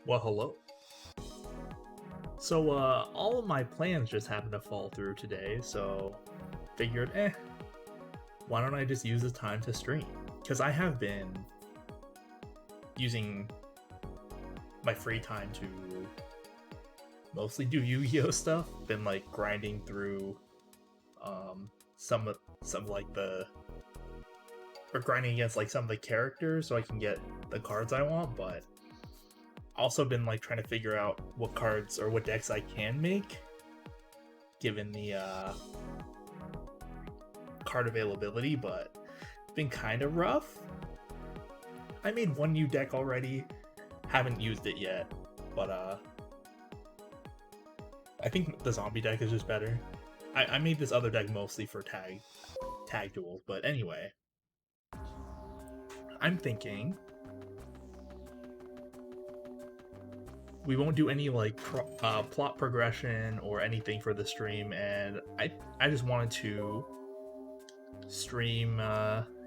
Well, hello. So, all of my plans just happened to fall through today, so figured, why don't I just use the time to stream? Because I have been using my free time to mostly do Yu-Gi-Oh stuff. Been like grinding through some like the or grinding against like some of the characters so I can get the cards I want, but also been like trying to figure out what cards or what decks I can make given the card availability, but it's been kind of rough. I made one new deck already, haven't used it yet, but I think the zombie deck is just better. I made this other deck mostly for tag duels, but anyway, I'm thinking we won't do any like plot progression or anything for the stream, and I just wanted to stream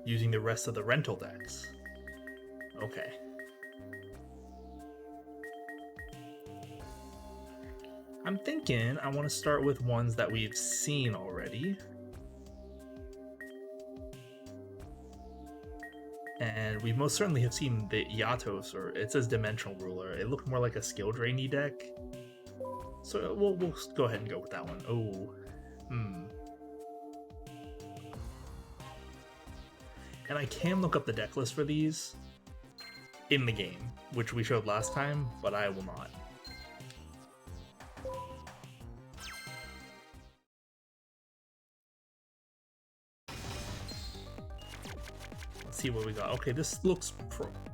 using the rest of the rental decks. Okay. I'm thinking I want to start with ones that we've seen already. And we most certainly have seen the Yatos, or it says Dimensional Ruler. It looked more like a skill drainy deck. So we'll go ahead and go with that one. Oh, And I can look up the deck list for these in the game, which we showed last time, but I will not. Let's see what we got. Okay, this looks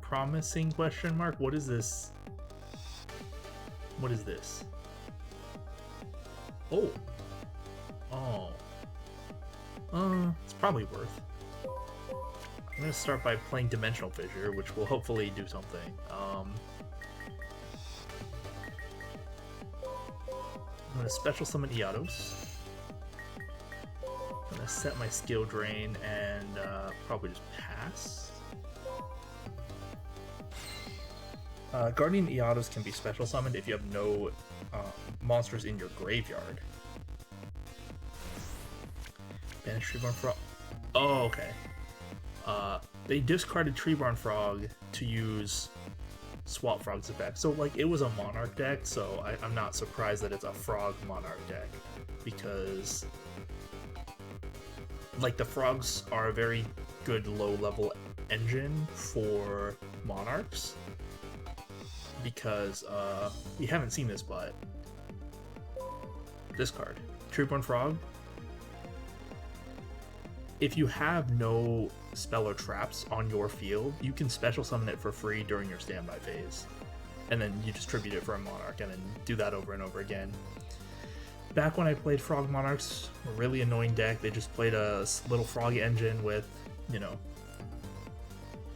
promising, question mark. What is this? What is this? Oh. It's probably worth. I'm gonna start by playing Dimensional Fissure, which will hopefully do something. I'm gonna special summon Iados. I'm gonna set my skill drain and probably just pass. Guardian Iados can be special summoned if you have no monsters in your graveyard. Banish Treeborn Frog. Oh, okay. They discarded Treeborn Frog to use Swap Frog's effect. So, like, it was a Monarch deck, so I'm not surprised that it's a Frog Monarch deck. Because, like, the Frogs are a very good low-level engine for Monarchs. Because, we haven't seen this, but this card, Treeborn Frog. If you have no spell or traps on your field, you can special summon it for free during your standby phase. And then you distribute it for a Monarch, and then do that over and over again. Back when I played Frog Monarchs, a really annoying deck. They just played a little Frog engine with, you know,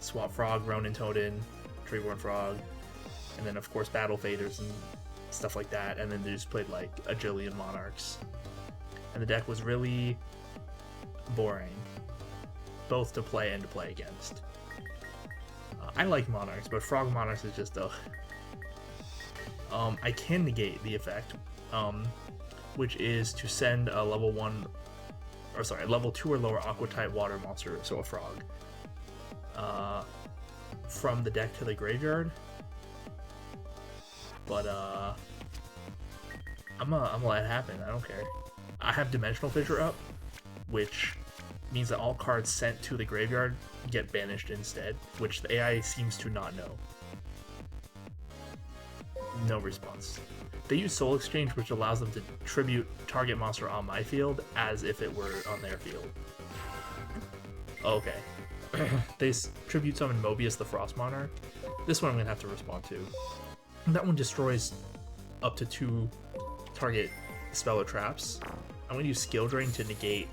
Swap Frog, Ronin Totem, Treeborn Frog, and then of course Battle Faders and stuff like that. And then they just played like a jillion Monarchs. And the deck was really boring, both to play and to play against. I like Monarchs, but Frog Monarchs is just ugh. I can negate the effect, which is to send a level 2 or lower Aqua type water monster, so a frog, from the deck to the graveyard. But I'm gonna let it happen. I don't care. I have Dimensional Fissure up, which means that all cards sent to the graveyard get banished instead, which the AI seems to not know. No response. They use Soul Exchange, which allows them to tribute target monster on my field as if it were on their field. Okay. They tribute summon Mobius the Frost Monarch. This one I'm gonna have to respond to. That one destroys up to 2 target spell or traps. I'm gonna use Skill Drain to negate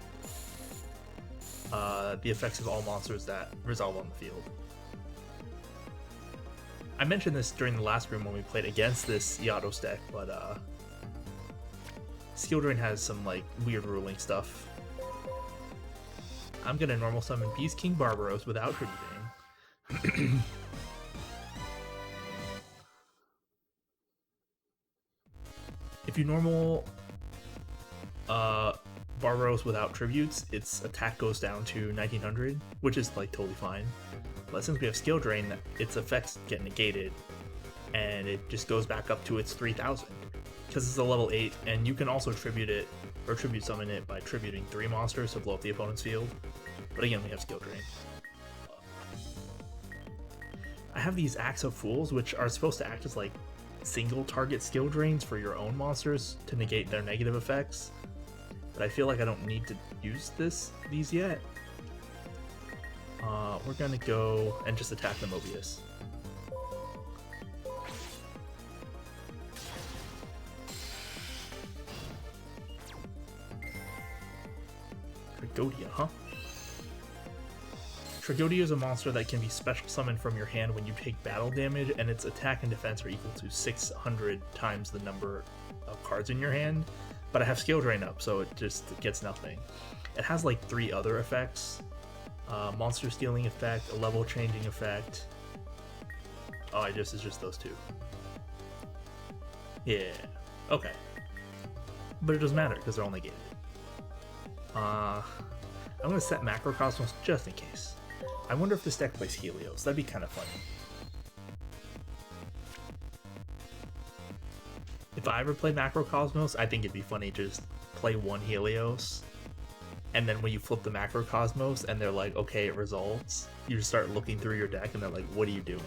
the effects of all monsters that resolve on the field. I mentioned this during the last room when we played against this Yados deck, but Skill Drain has some like weird ruling stuff. I'm gonna normal summon Beast King Barbaros without tributing. if you normal Barbaros without tributes, its attack goes down to 1900, which is like totally fine. But since we have skill drain, its effects get negated, and it just goes back up to its 3000 because it's a level 8, and you can also tribute it or tribute summon it by tributing 3 monsters to blow up the opponent's field. But again, we have skill drain. I have these Axe of Fools, which are supposed to act as like single target skill drains for your own monsters to negate their negative effects. But I feel like I don't need to use these yet. We're gonna go and just attack the Mobius. Tragodia, huh? Tragodia is a monster that can be special summoned from your hand when you take battle damage, and its attack and defense are equal to 600 times the number of cards in your hand. But I have skill drain up, so it just gets nothing. It has like 3 other effects. Monster stealing effect, a level changing effect. Oh, it's just those 2. Yeah, okay. But it doesn't matter because they're all negated. I'm gonna set Macrocosmos just in case. I wonder if this deck plays Helios. That'd be kind of funny. If I ever play Macrocosmos, I think it'd be funny to just play 1 Helios, and then when you flip the Macrocosmos and they're like, okay, it resolves, you just start looking through your deck and they're like, what are you doing?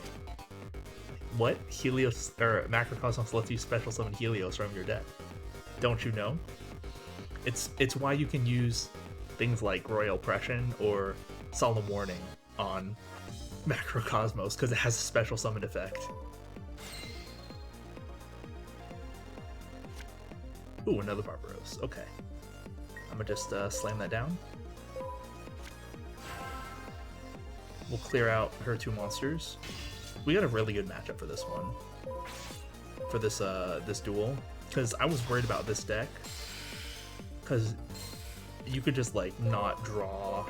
What? Helios or Macrocosmos lets you special summon Helios from your deck. Don't you know? It's why you can use things like Royal Oppression or Solemn Warning on Macrocosmos, because it has a special summon effect. Ooh, another Barbaros. Okay. I'm gonna just slam that down. We'll clear out her 2 monsters. We got a really good matchup for this one. For this this duel. Because I was worried about this deck. Because you could just like not draw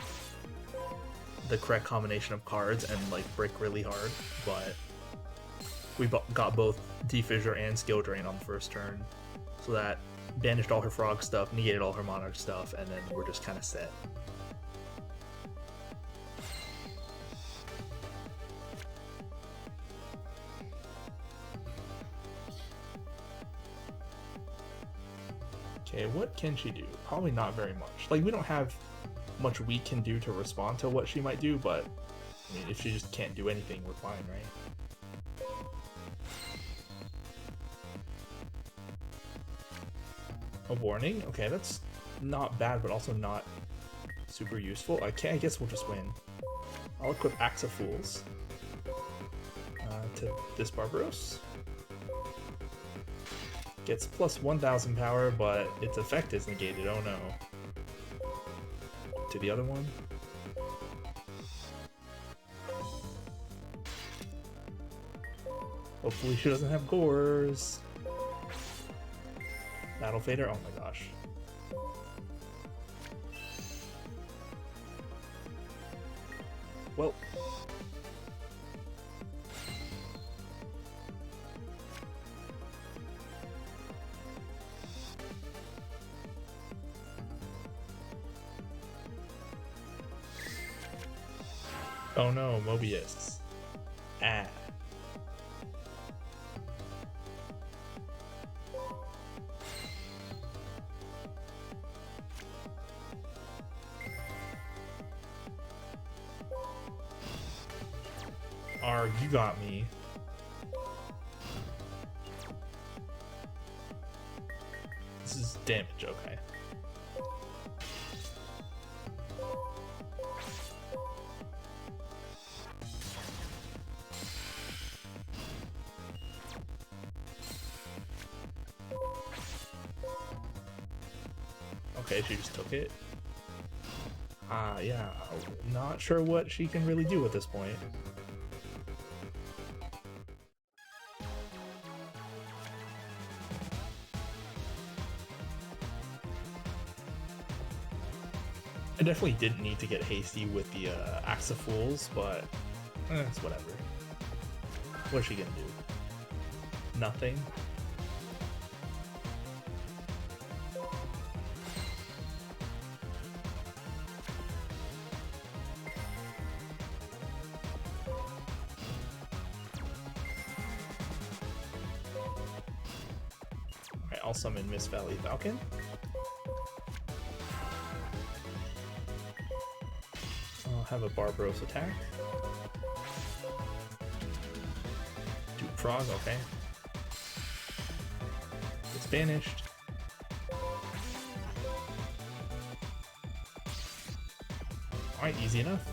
the correct combination of cards and like break really hard. But we got both Defissure and Skill Drain on the first turn. So that banished all her frog stuff, negated all her monarch stuff, and then we're just kind of set. Okay, what can she do? Probably not very much. Like, we don't have much we can do to respond to what she might do, but I mean, if she just can't do anything, we're fine, right? A warning? Okay, that's not bad, but also not super useful. I guess we'll just win. I'll equip Axe of Fools to this Barbaros. Gets plus 1000 power, but its effect is negated. Oh no. To the other one. Hopefully she doesn't have Gores. Battle Fader? Oh my gosh. Well. Oh no, Mobius. Ah. You got me. This is damage, okay. Okay, she just took it. Yeah, not sure what she can really do at this point. I definitely didn't need to get hasty with the Axe of Fools, but it's whatever. What's she gonna do? Nothing? I'll summon Miss Valley Falcon. I'll have a Barbaros attack. Duke Frog, okay. It's banished. Alright, easy enough.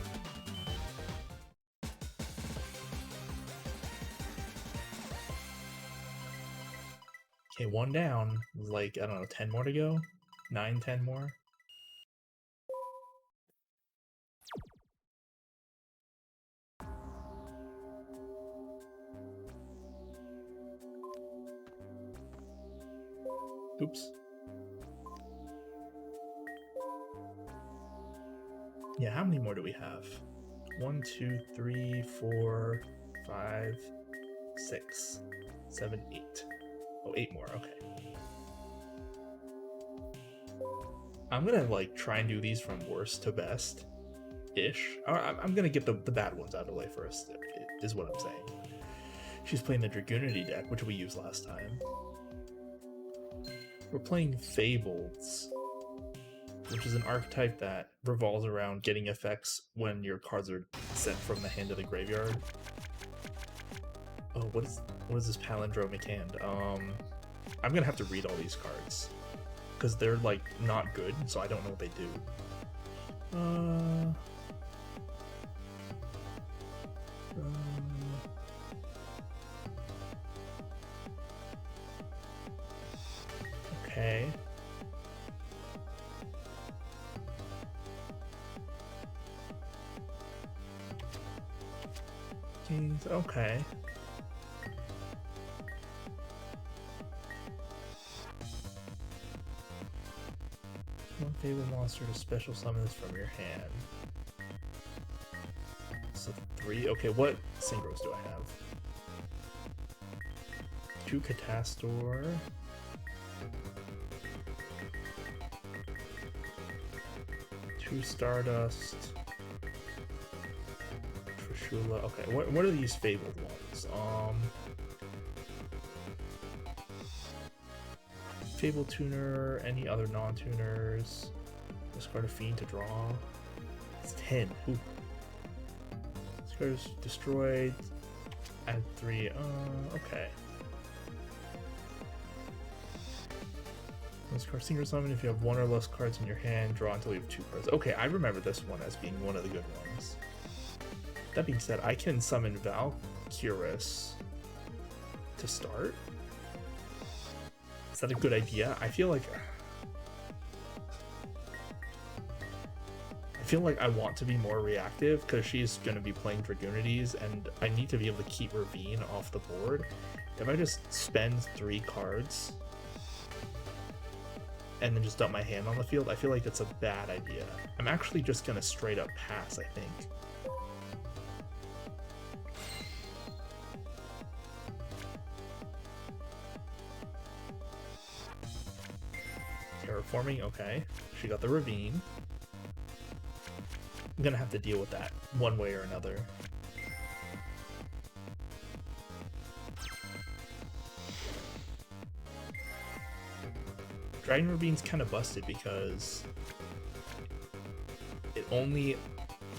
Okay, one down. Like, I don't know, 10 more to go? 9, 10 more? Oops. Yeah, how many more do we have? 1, 2, 3, 4, 5, 6, 7, 8. Oh, 8 more, okay. I'm gonna like try and do these from worst to best-ish. I'm gonna get the bad ones out of the way first, is what I'm saying. She's playing the Dragoonity deck, which we used last time. We're playing Fables, which is an archetype that revolves around getting effects when your cards are sent from the hand to the graveyard. Oh, what is this palindromic hand? I'm gonna have to read all these cards because they're like not good, so I don't know what they do. Okay. Kings, okay. One Fable monster to special summon this from your hand. So 3. Okay, what synchros do I have? 2 Catastor. 2 Stardust. Trishula. Okay, what are these fabled ones? Fable Tuner, any other non-tuners. Discard a Fiend to draw. It's 10. Ooh. This card is destroyed. Add 3. Okay. This card Synchro Summon, if you have 1 or less cards in your hand, draw until you have 2 cards. Okay, I remember this one as being one of the good ones. That being said, I can summon Valkyrus to start. Is that a good idea? I feel like I want to be more reactive because she's going to be playing Dragoonities and I need to be able to keep Ravine off the board. If I just spend 3 cards and then just dump my hand on the field, I feel like that's a bad idea. I'm actually just going to straight up pass, I think. Terraforming, okay. She got the Ravine. I'm gonna have to deal with that one way or another. Dragon Ravine's kind of busted because it only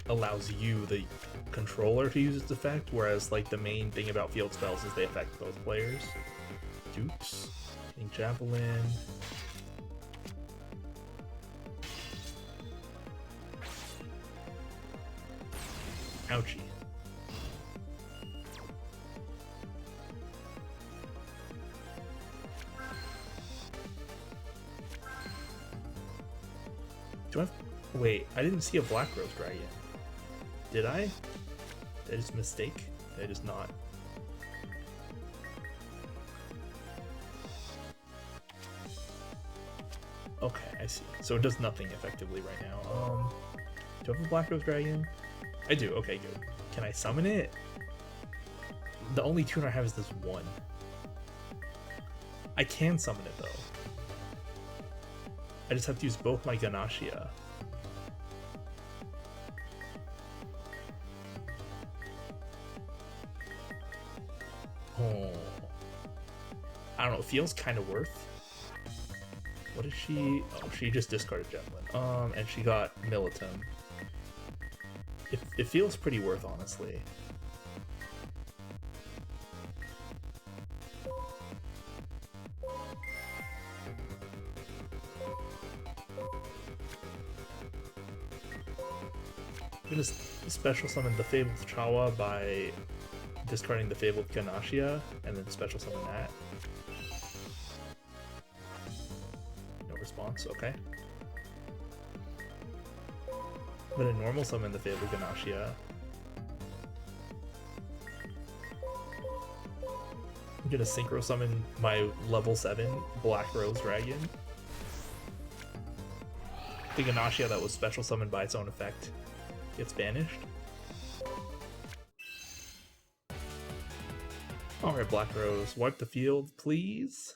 allows you, the controller, to use its effect, whereas like the main thing about field spells is they affect both players. Dukes, getting Javelin. Ouchie. Do I have... Wait, I didn't see a Black Rose Dragon. Did I? Did I just mistake? Did I just not? Okay, I see. So it does nothing effectively right now. Do I have a Black Rose Dragon? I do, okay, good. Can I summon it? The only tuner I have is this one. I can summon it though. I just have to use both my Ganashia. Oh. I don't know, it feels kind of worth What did she... Oh, she just discarded Javelin. And she got Militum. It feels pretty worth, honestly. I'm gonna special summon the Fabled Chawa by discarding the Fabled Ganashia, and then special summon that. No response, okay. I'm gonna normal summon the Fabled Ganashia. I'm gonna synchro summon my level 7 Black Rose Dragon. The Ganashia that was special summoned by its own effect gets banished. Alright, Black Rose, wipe the field, please.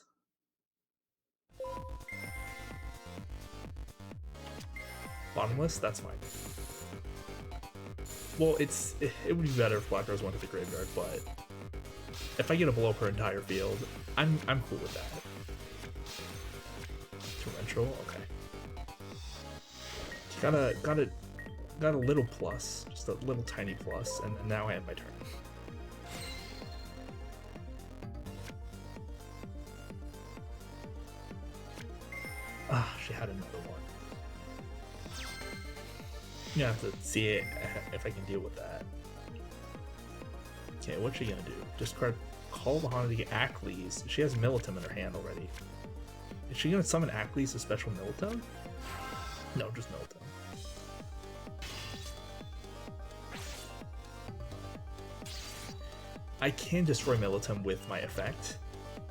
Bottomless? That's fine. Well, it would be better if Black Rose went to the graveyard, but if I get to blow up her entire field, I'm cool with that. Torrential, okay. Got a little plus, just a little tiny plus, and now I have my turn. Ah, she had another one. You have to see it if I can deal with that. Okay, what's she gonna do? Discard Call the Haunted to get Ackley's. She has Militum in her hand already. Is she gonna summon Ackley's to special Militum? No, just Militum. I can destroy Militum with my effect,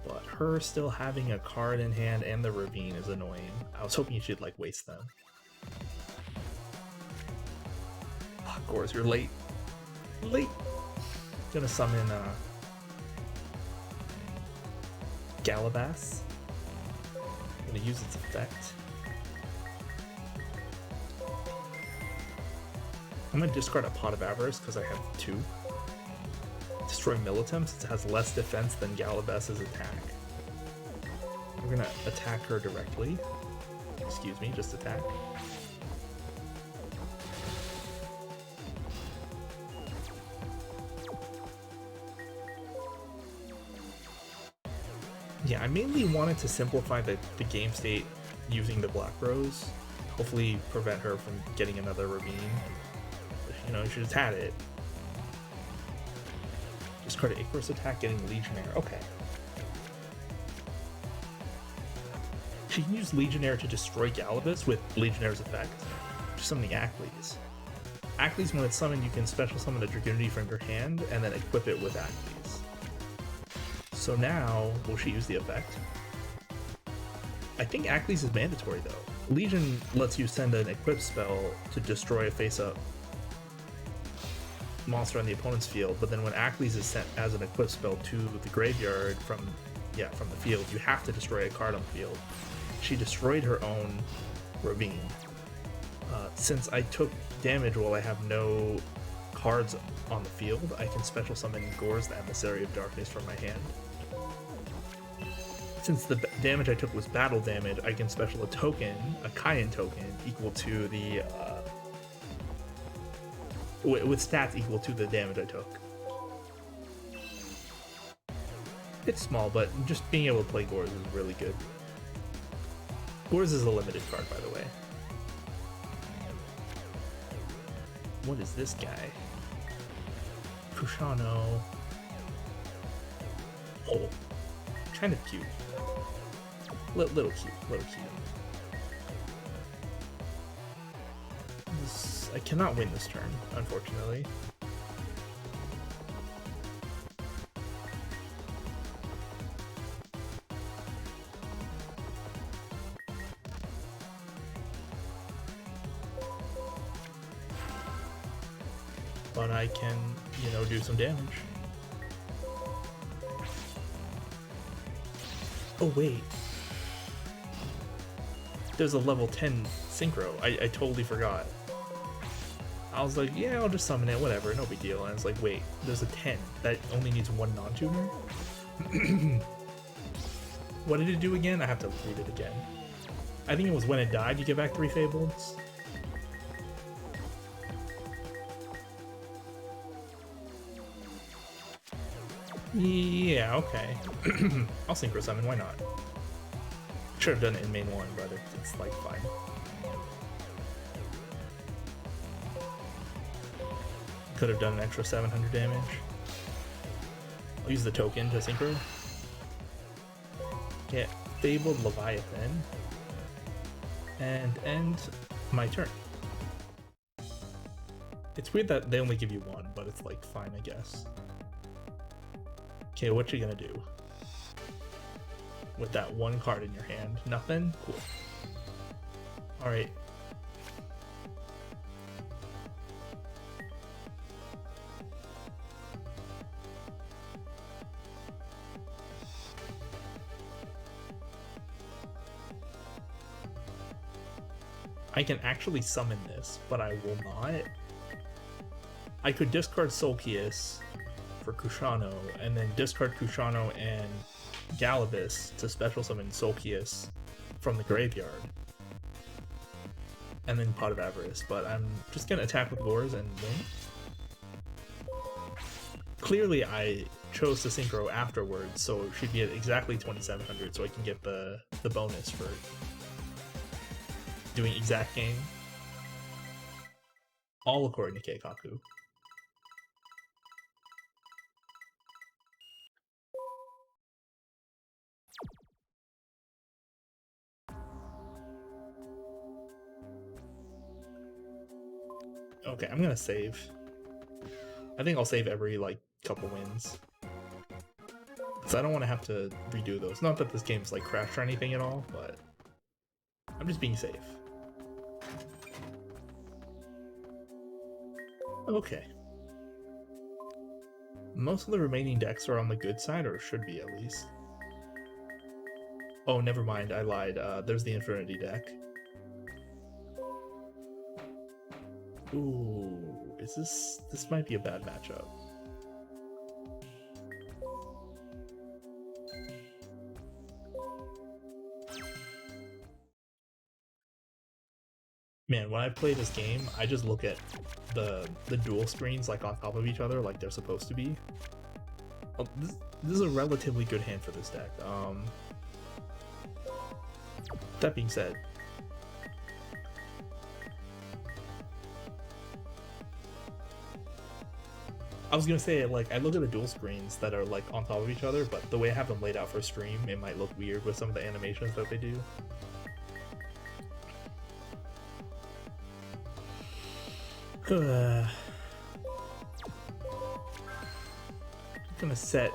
but her still having a card in hand and the Ravine is annoying. I was hoping she'd like waste them. Oh, Gores, you're late. Late. Gonna summon Galabas. Gonna use its effect. I'm gonna discard a Pot of Avarice because I have 2. Destroy Militum since it has less defense than Galabas's attack. We're gonna attack her directly. Excuse me, just attack. Yeah, I mainly wanted to simplify the game state using the Black Rose. Hopefully prevent her from getting another Ravine. You know, you should have had it. Discard Icarus attack, getting Legionnaire. Okay. She can use Legionnaire to destroy Galabas with Legionnaire's effect. Just summoning Ackley's. Ackley's, when it's summoned, you can special summon a Dragoonity from your hand and then equip it with Ackley's. So now, will she use the effect? I think Ackley's is mandatory though. Legion lets you send an equip spell to destroy a face-up monster on the opponent's field, but then when Ackley's is sent as an equip spell to the graveyard from the field, you have to destroy a card on the field. She destroyed her own Ravine. Since I took damage while I have no cards on the field, I can special summon Gores, the Emissary of Darkness, from my hand. Since the damage I took was battle damage, I can special a token, a Kayan token, equal to the with stats equal to the damage I took. It's small, but just being able to play Gores is really good. Gores is a limited card, by the way. What is this guy? Kushano. Oh, kind of cute. Little cute. I cannot win this turn, unfortunately. But I can, do some damage. Oh wait. There's a level 10 synchro. I totally forgot. I was like, yeah, I'll just summon it, whatever, no big deal. And it's like, wait, there's a 10 that only needs 1 non-tuner? What did it do again? I have to read it again. I think it was when it died you get back 3 Fableds. Yeah, okay. I'll Synchro Summon, why not? Should have done it in main 1, but it's like fine. Could have done an extra 700 damage. I'll use the token to Synchro. Get Fabled Leviathan. And end my turn. It's weird that they only give you 1, but it's like fine, I guess. Okay, what you gonna do? With that 1 card in your hand? Nothing? Cool. Alright. I can actually summon this, but I will not. I could discard Solkius for Kushano, and then discard Kushano and Galabus to special summon Solkius from the graveyard. And then Pot of Avarice, but I'm just gonna attack with Gores and win. Clearly I chose to Synchro afterwards, so it should be at exactly 2700 so I can get the bonus for doing exact game. All according to Keikaku. Okay, I'm gonna save. I think I'll save every, like, couple wins. Because I don't want to have to redo those. Not that this game's, like, crashed or anything at all, but I'm just being safe. Okay. Most of the remaining decks are on the good side, or should be at least. Oh, never mind, I lied. There's the Infinity deck. Ooh, is this might be a bad matchup. Man, when I play this game, I just look at the dual screens like on top of each other, like they're supposed to be. Oh, this is a relatively good hand for this deck. That being said, I was gonna say, like, I look at the dual screens that are like on top of each other, but the way I have them laid out for stream, it might look weird with some of the animations that they do. I'm gonna set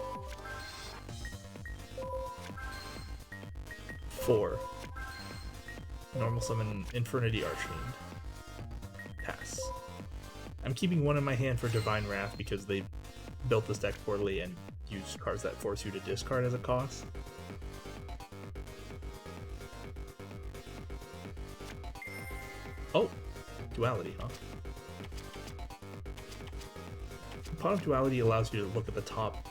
4. Normal summon Infernity Archfiend. Pass. I'm keeping 1 in my hand for Divine Wrath because they built this deck poorly and used cards that force you to discard as a cost. Oh, Duality, huh? Pot of Duality allows you to look at the top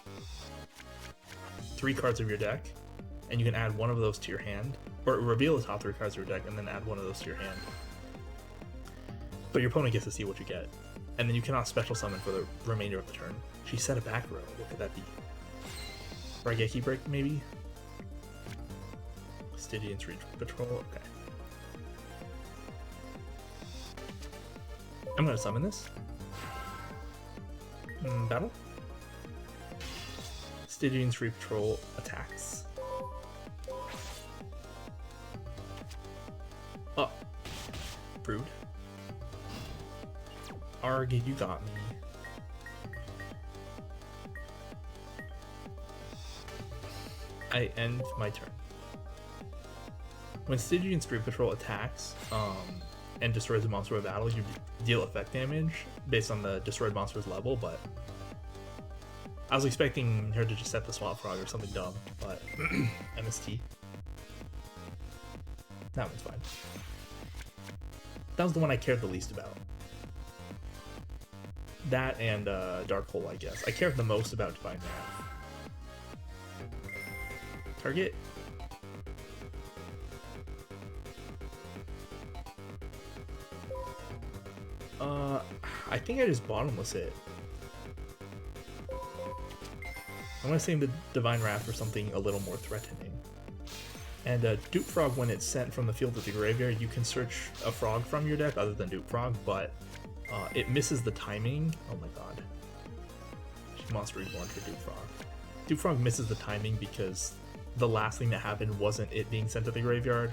3 cards of your deck, and you can add 1 of those to your hand, or reveal the top 3 cards of your deck and then add 1 of those to your hand. But your opponent gets to see what you get, and then you cannot special summon for the remainder of the turn. She set a back row. What could that be? Raigeki Break, maybe? Stygian's Reach Patrol? Okay. I'm gonna summon this. Battle. Stygian's Reach Patrol attacks. Oh. Brood. Arg, you got me. I end my turn. When Stygian's Street Patrol attacks, and destroys a monster with battle, you deal effect damage based on the destroyed monster's level, but I was expecting her to just set the Swamp Frog or something dumb, but MST. That one's fine. That was the one I cared the least about. That and Dark Hole, I guess. I cared the most about Divine Wrath. Target. I think I just bottomless it. I'm gonna save the Divine Wrath for something a little more threatening. And Dupe Frog, when it's sent from the field to the graveyard, you can search a frog from your deck other than Dupe Frog, but it misses the timing. Oh my god. Monster Reborn for Dupe Frog. Dupe Frog misses the timing because the last thing that happened wasn't it being sent to the graveyard.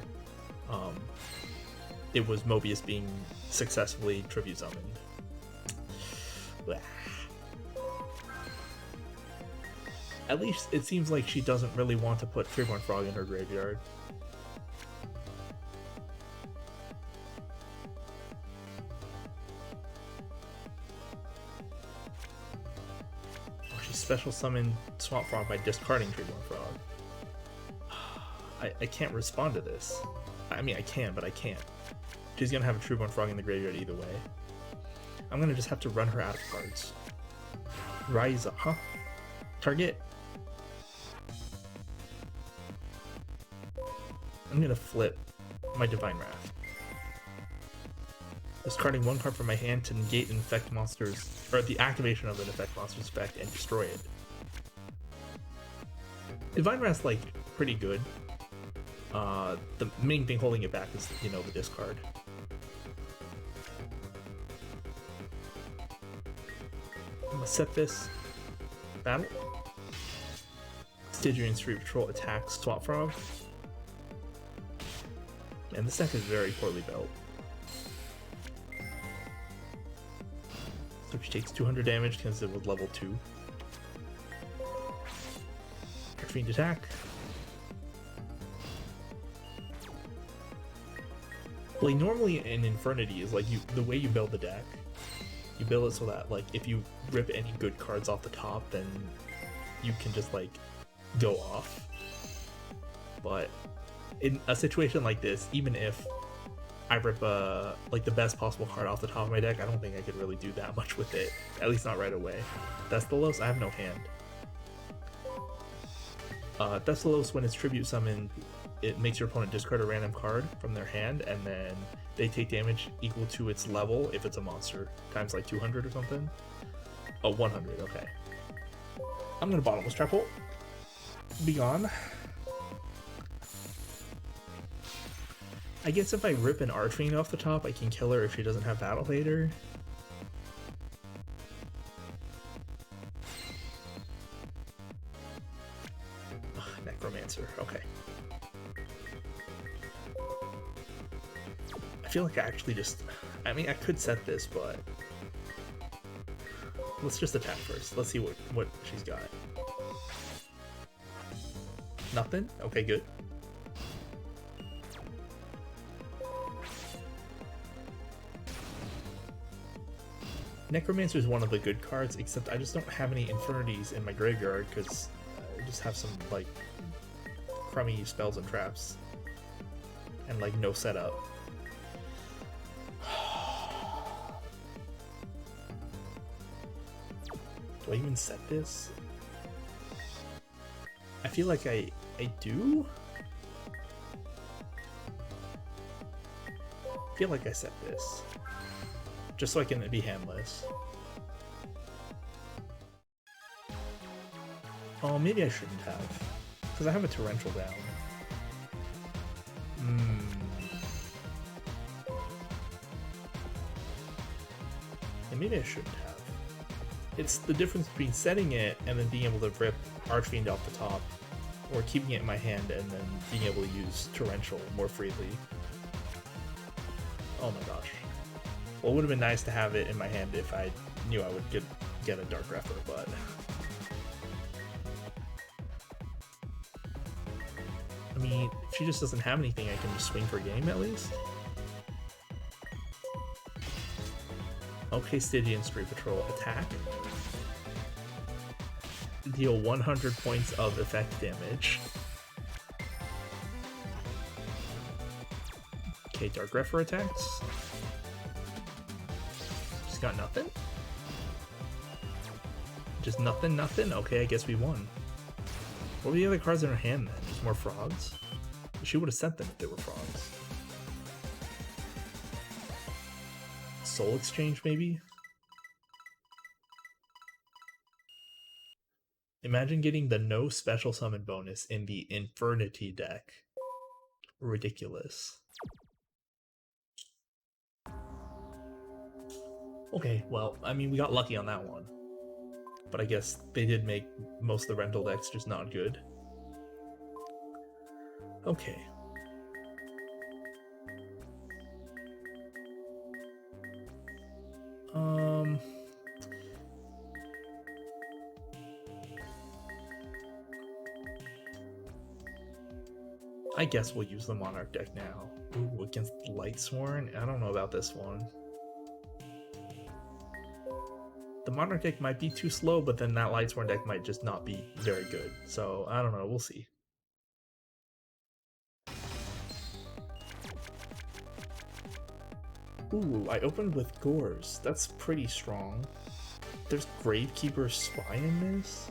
It was Mobius being successfully tribute summoned. Blah. At least it seems like she doesn't really want to put Freeborn Frog in her graveyard. Oh, she special summoned Swamp Frog by discarding Freeborn Frog. I can't respond to this. I mean, I can, but I can't. She's gonna have a Trueborn Frog in the graveyard either way. I'm gonna just have to run her out of cards. Ryza, huh? Target. I'm gonna flip my Divine Wrath. Discarding one card from my hand to negate an effect monster's, or the activation of an effect monster's effect and destroy it. Divine Wrath's like pretty good. The main thing holding it back is, you know, the discard. I'm gonna set this. Battle. Stygian Street Patrol attacks Swamp Frog. And this deck is very poorly built. So she takes 200 damage because it was level 2. Fiend attack. Like normally in Infernity is like the way you build the deck, you build it so that like if you rip any good cards off the top, then you can just like go off. But in a situation like this, even if I rip like the best possible card off the top of my deck, I don't think I could really do that much with it. At least not right away. Thessalos, I have no hand. Thessalos, when it's tribute summoned, it makes your opponent discard a random card from their hand, and then they take damage equal to its level if it's a monster, times like 200 or something. Oh, 100, okay. I'm gonna bottomless trap hole. Be gone. I guess if I rip an Archfiend off the top, I can kill her if she doesn't have Battle Fader. Ugh, Necromancer, okay. I feel like I actually just... I mean, I could set this, but... Let's just attack first. Let's see what she's got. Nothing? Okay, good. Necromancer is one of the good cards, except I just don't have any Infernities in my graveyard because I just have some like crummy spells and traps and like no setup. Do I even set this? I feel like I do? I feel like I set this. Just so I can be handless. Oh, maybe I shouldn't have. Because I have a Torrential down. Yeah, maybe I shouldn't have. It's the difference between setting it and then being able to rip Archfiend off the top, or keeping it in my hand and then being able to use Torrential more freely. Oh my gosh. Well, it would have been nice to have it in my hand if I knew I would get a Dark Grepher, but... I mean, if she just doesn't have anything, I can just swing for game at least. Okay, Stygian Street Patrol, attack. Deal 100 points of effect damage. Okay, Dark Grepher attacks. Got nothing? Just nothing? Okay, I guess we won. What were the other cards in her hand then? Just more frogs? She would have sent them if they were frogs. Soul Exchange, maybe? Imagine getting the no special summon bonus in the Infernity deck. Ridiculous. Okay, well, I mean, we got lucky on that one. But I guess they did make most of the rental decks just not good. Okay. I guess we'll use the Monarch deck now. Ooh, against Lightsworn? I don't know about this one. The Monarch deck might be too slow, but then that Lightsworn deck might just not be very good. So, I don't know, we'll see. Ooh, I opened with Gores. That's pretty strong. There's Gravekeeper's Spy in this?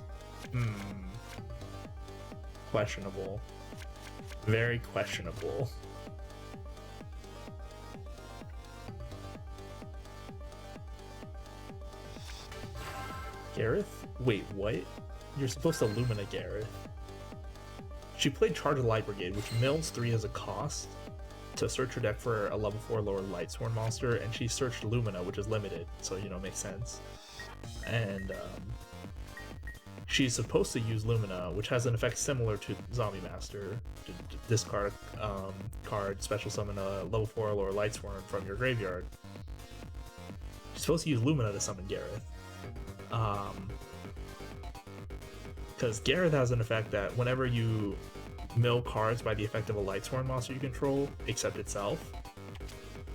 Questionable. Very questionable. Gareth? Wait, what? You're supposed to Lumina Gareth. She played Charge of the Light Brigade, which mills 3 as a cost to search her deck for a level 4 lower Lightsworn monster, and she searched Lumina, which is limited, so, you know, makes sense. And, she's supposed to use Lumina, which has an effect similar to Zombie Master. To discard card, special summon a level 4 lower Lightsworn from your graveyard. She's supposed to use Lumina to summon Gareth. Because Gareth has an effect that whenever you mill cards by the effect of a Lightsworn monster you control, except itself,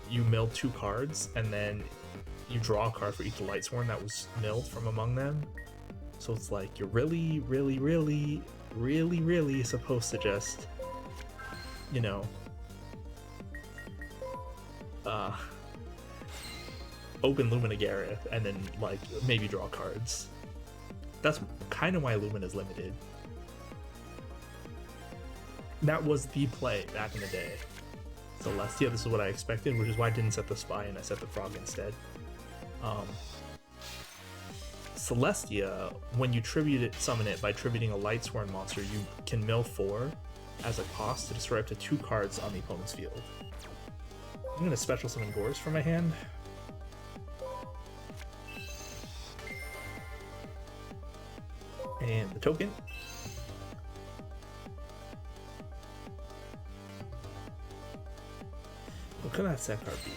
you mill 2 cards, and then you draw a card for each Lightsworn that was milled from among them. So it's like you're really supposed to just, you know, open Lumina Gareth and then like maybe draw cards. That's kind of why Lumina is limited. That was the play back in the day. Celestia, this is what I expected, which is why I didn't set the Spy and I set the Frog instead. Celestia, when you summon it by tributing a Lightsworn monster, you can mill 4 as a cost to destroy up to 2 cards on the opponent's field. I'm going to special summon Gores from my hand. And the token. What could that set card be?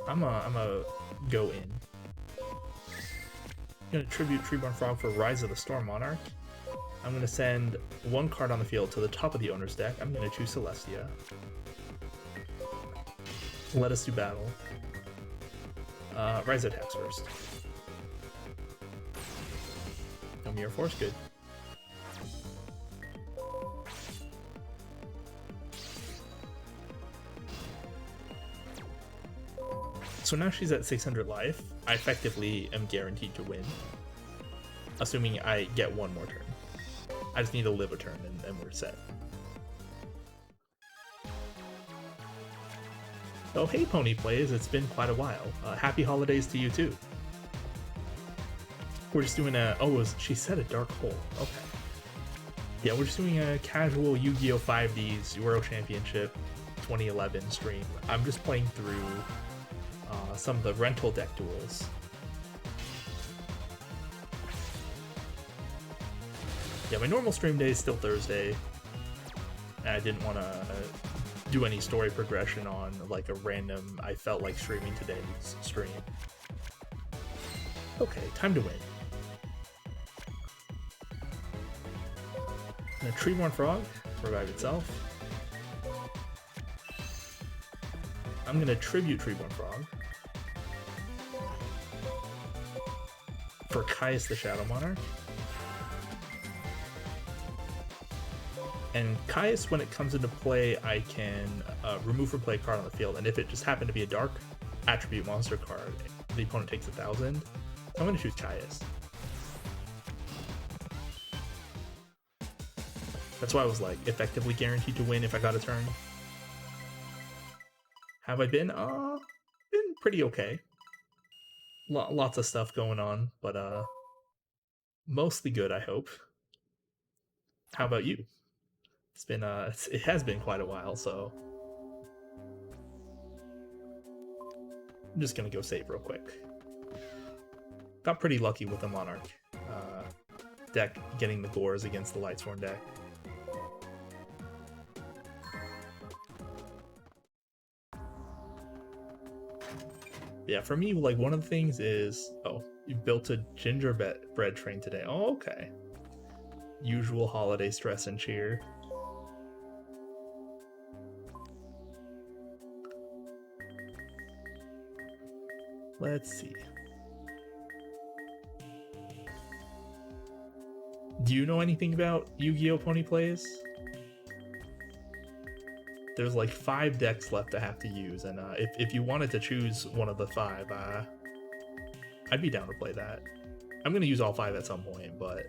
I'm a go in. I'm gonna tribute Treeborn Frog for Rise of the Storm Monarch. I'm gonna send 1 card on the field to the top of the owner's deck. I'm gonna choose Celestia. Let us do battle. Rise attacks first. No Mirror Force, good. So now she's at 600 life. I effectively am guaranteed to win, assuming I get 1 more turn. I just need to live a turn and we're set. Oh, hey Pony Plays, it's been quite a while. Happy holidays to you too. We're just doing a, she said a dark hole, okay. Yeah, we're just doing a casual Yu-Gi-Oh! 5D's Euro Championship 2011 stream. I'm just playing through some of the rental deck duels. Yeah, my normal stream day is still Thursday. And I didn't want to do any story progression on like a random I felt like streaming today's stream. Okay, time to win. And a Treeborn Frog, revive itself. I'm gonna tribute Treeborn Frog for Caius the Shadow Monarch. And Caius, when it comes into play, I can remove from play a card on the field, and if it just happened to be a dark attribute monster card, the opponent takes 1,000. I'm going to choose Caius. That's why I was like effectively guaranteed to win if I got a turn. Have I been? Been pretty okay. Lots of stuff going on, but mostly good, I hope. How about you? It's been it has been quite a while, so I'm just gonna go save real quick. Got pretty lucky with the Monarch deck, getting the Gores against the Lightsworn deck. Yeah, for me, like, one of the things is, oh, you built a gingerbread train today. Oh, okay. Usual holiday stress and cheer. Let's see. Do you know anything about Yu-Gi-Oh! Pony Plays? There's like 5 decks left I have to use, and if you wanted to choose one of the 5, I'd be down to play that. I'm gonna use all 5 at some point, but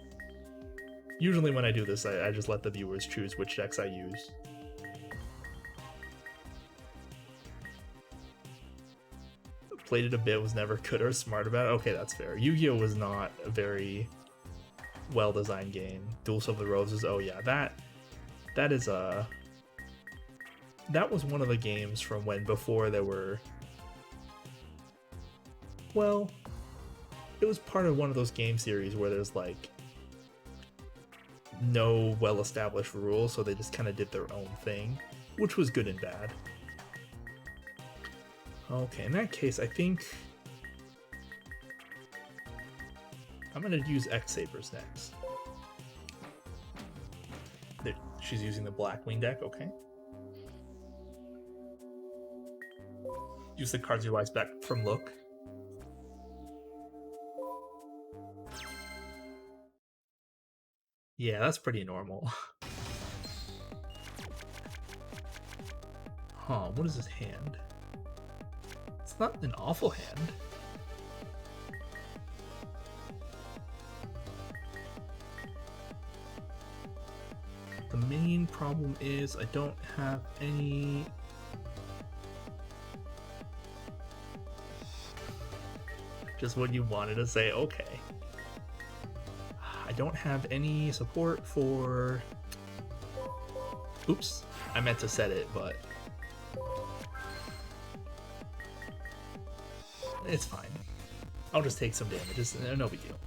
usually when I do this, I just let the viewers choose which decks I use. Played it a bit, was never good or smart about it. Okay, that's fair. Yu-Gi-Oh! Was not a very well-designed game. Duels of the Roses, oh yeah, that is that was one of the games from when before there were, well, it was part of one of those game series where there's like no well-established rules, so they just kind of did their own thing, which was good and bad. Okay, in that case, I think I'm gonna use X-Sabers next. She's using the Blackwing deck, okay. Use the cards you like back from Look. Yeah, that's pretty normal. Huh, what is this hand? It's not an awful hand. The main problem is I don't have any... Just what you wanted to say, okay. I don't have any support for... Oops, I meant to set it, but... It's fine. I'll just take some damage, it's no big deal.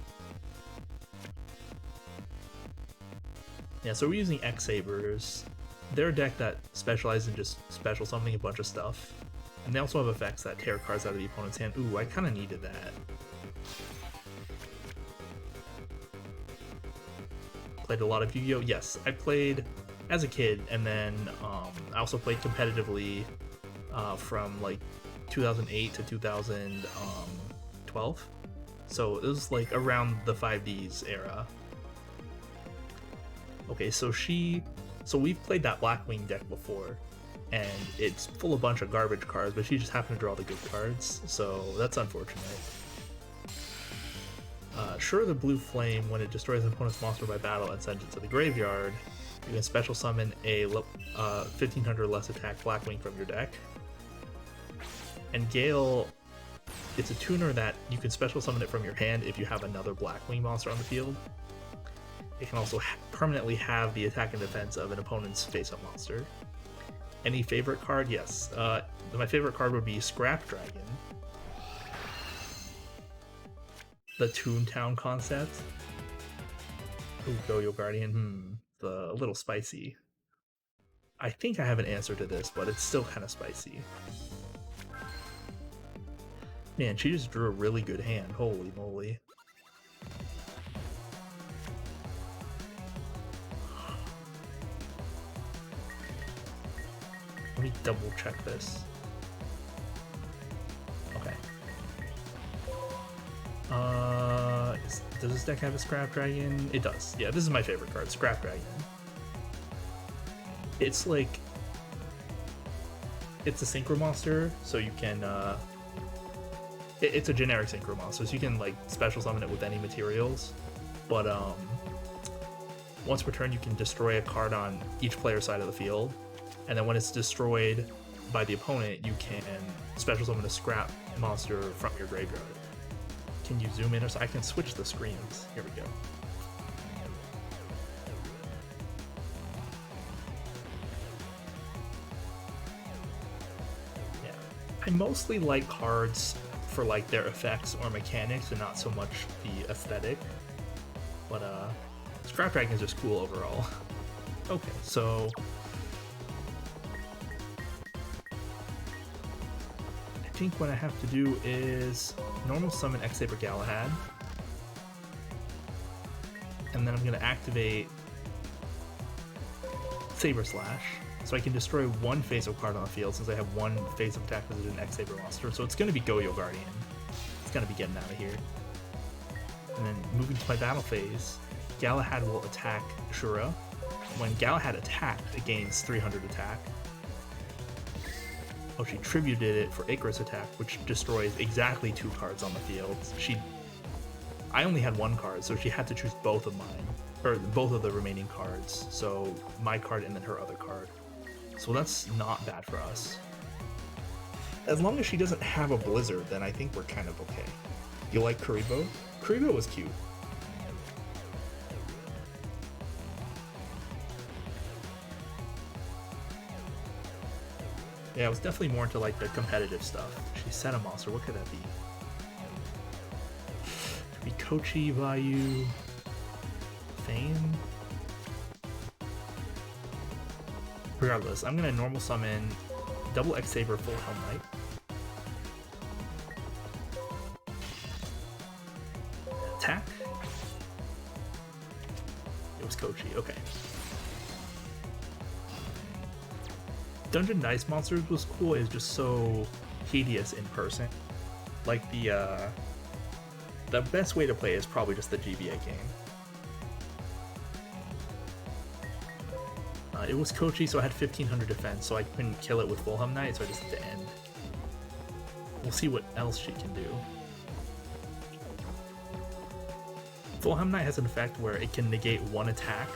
Yeah, so we're using X-Sabers. They're a deck that specializes in just special summoning a bunch of stuff. And they also have effects that tear cards out of the opponent's hand. Ooh, I kind of needed that. Played a lot of Yu-Gi-Oh! Yes, I played as a kid, and then I also played competitively from like 2008 to 2012. So it was like around the 5D's era. Okay, so we've played that Blackwing deck before, and it's full of a bunch of garbage cards, but she just happened to draw the good cards, so that's unfortunate. Sure, the Blue Flame, when it destroys an opponent's monster by battle and sends it to the graveyard, you can special summon a 1500 less attack Blackwing from your deck. And Gale, it's a tuner that you can special summon it from your hand if you have another Blackwing monster on the field. It can also permanently have the attack and defense of an opponent's face-up monster. Any favorite card? Yes. My favorite card would be Scrap Dragon. The Toontown concept. Ooh, Go-Yo Guardian. A little spicy. I think I have an answer to this, but it's still kind of spicy. Man, she just drew a really good hand. Holy moly. Let me double check this. Okay. Does this deck have a Scrap Dragon? It does. Yeah, this is my favorite card, Scrap Dragon. It's like... It's a Synchro monster, so you can... It's a generic Synchro monster, so you can like special summon it with any materials. But Once per turn, you can destroy a card on each player's side of the field, and then when it's destroyed by the opponent, you can special summon a scrap monster from your graveyard. Can you zoom in or so? I can switch the screens. Here we go. Yeah, I mostly like cards for like their effects or mechanics and not so much the aesthetic, but Scrap Dragon is just cool overall. Okay, so I think what I have to do is normal summon X-Saber Galahad, and then I'm going to activate Saber Slash, so I can destroy one face-up card on the field since I have one face-up attack as an X-Saber monster, so it's going to be Go-Yo Guardian. It's going to be getting out of here. And then moving to my battle phase, Galahad will attack Shura. When Galahad attacked, it gains 300 attack. Oh, she tributed it for Icarus attack, which destroys exactly 2 cards on the field. I only had 1 card, so she had to choose both of mine, or both of the remaining cards. So my card and then her other card. So that's not bad for us. As long as she doesn't have a Blizzard, then I think we're kind of okay. You like Kuriboh? Kuriboh was cute. Yeah, I was definitely more into like the competitive stuff. She set a monster. What could that be? Could be Kochi, Vayu, Fame. Regardless, I'm gonna normal summon double X-Saber full Helm Knight. Attack. It was Kochi. Okay. Dungeon Dice Monsters was cool. It's just so tedious in person. Like the best way to play is probably just the GBA game. It was Kochi, so I had 1500 defense, so I couldn't kill it with full Helm Knight, so I just had to end. We'll see what else she can do. Full Helm Knight has an effect where it can negate 1 attack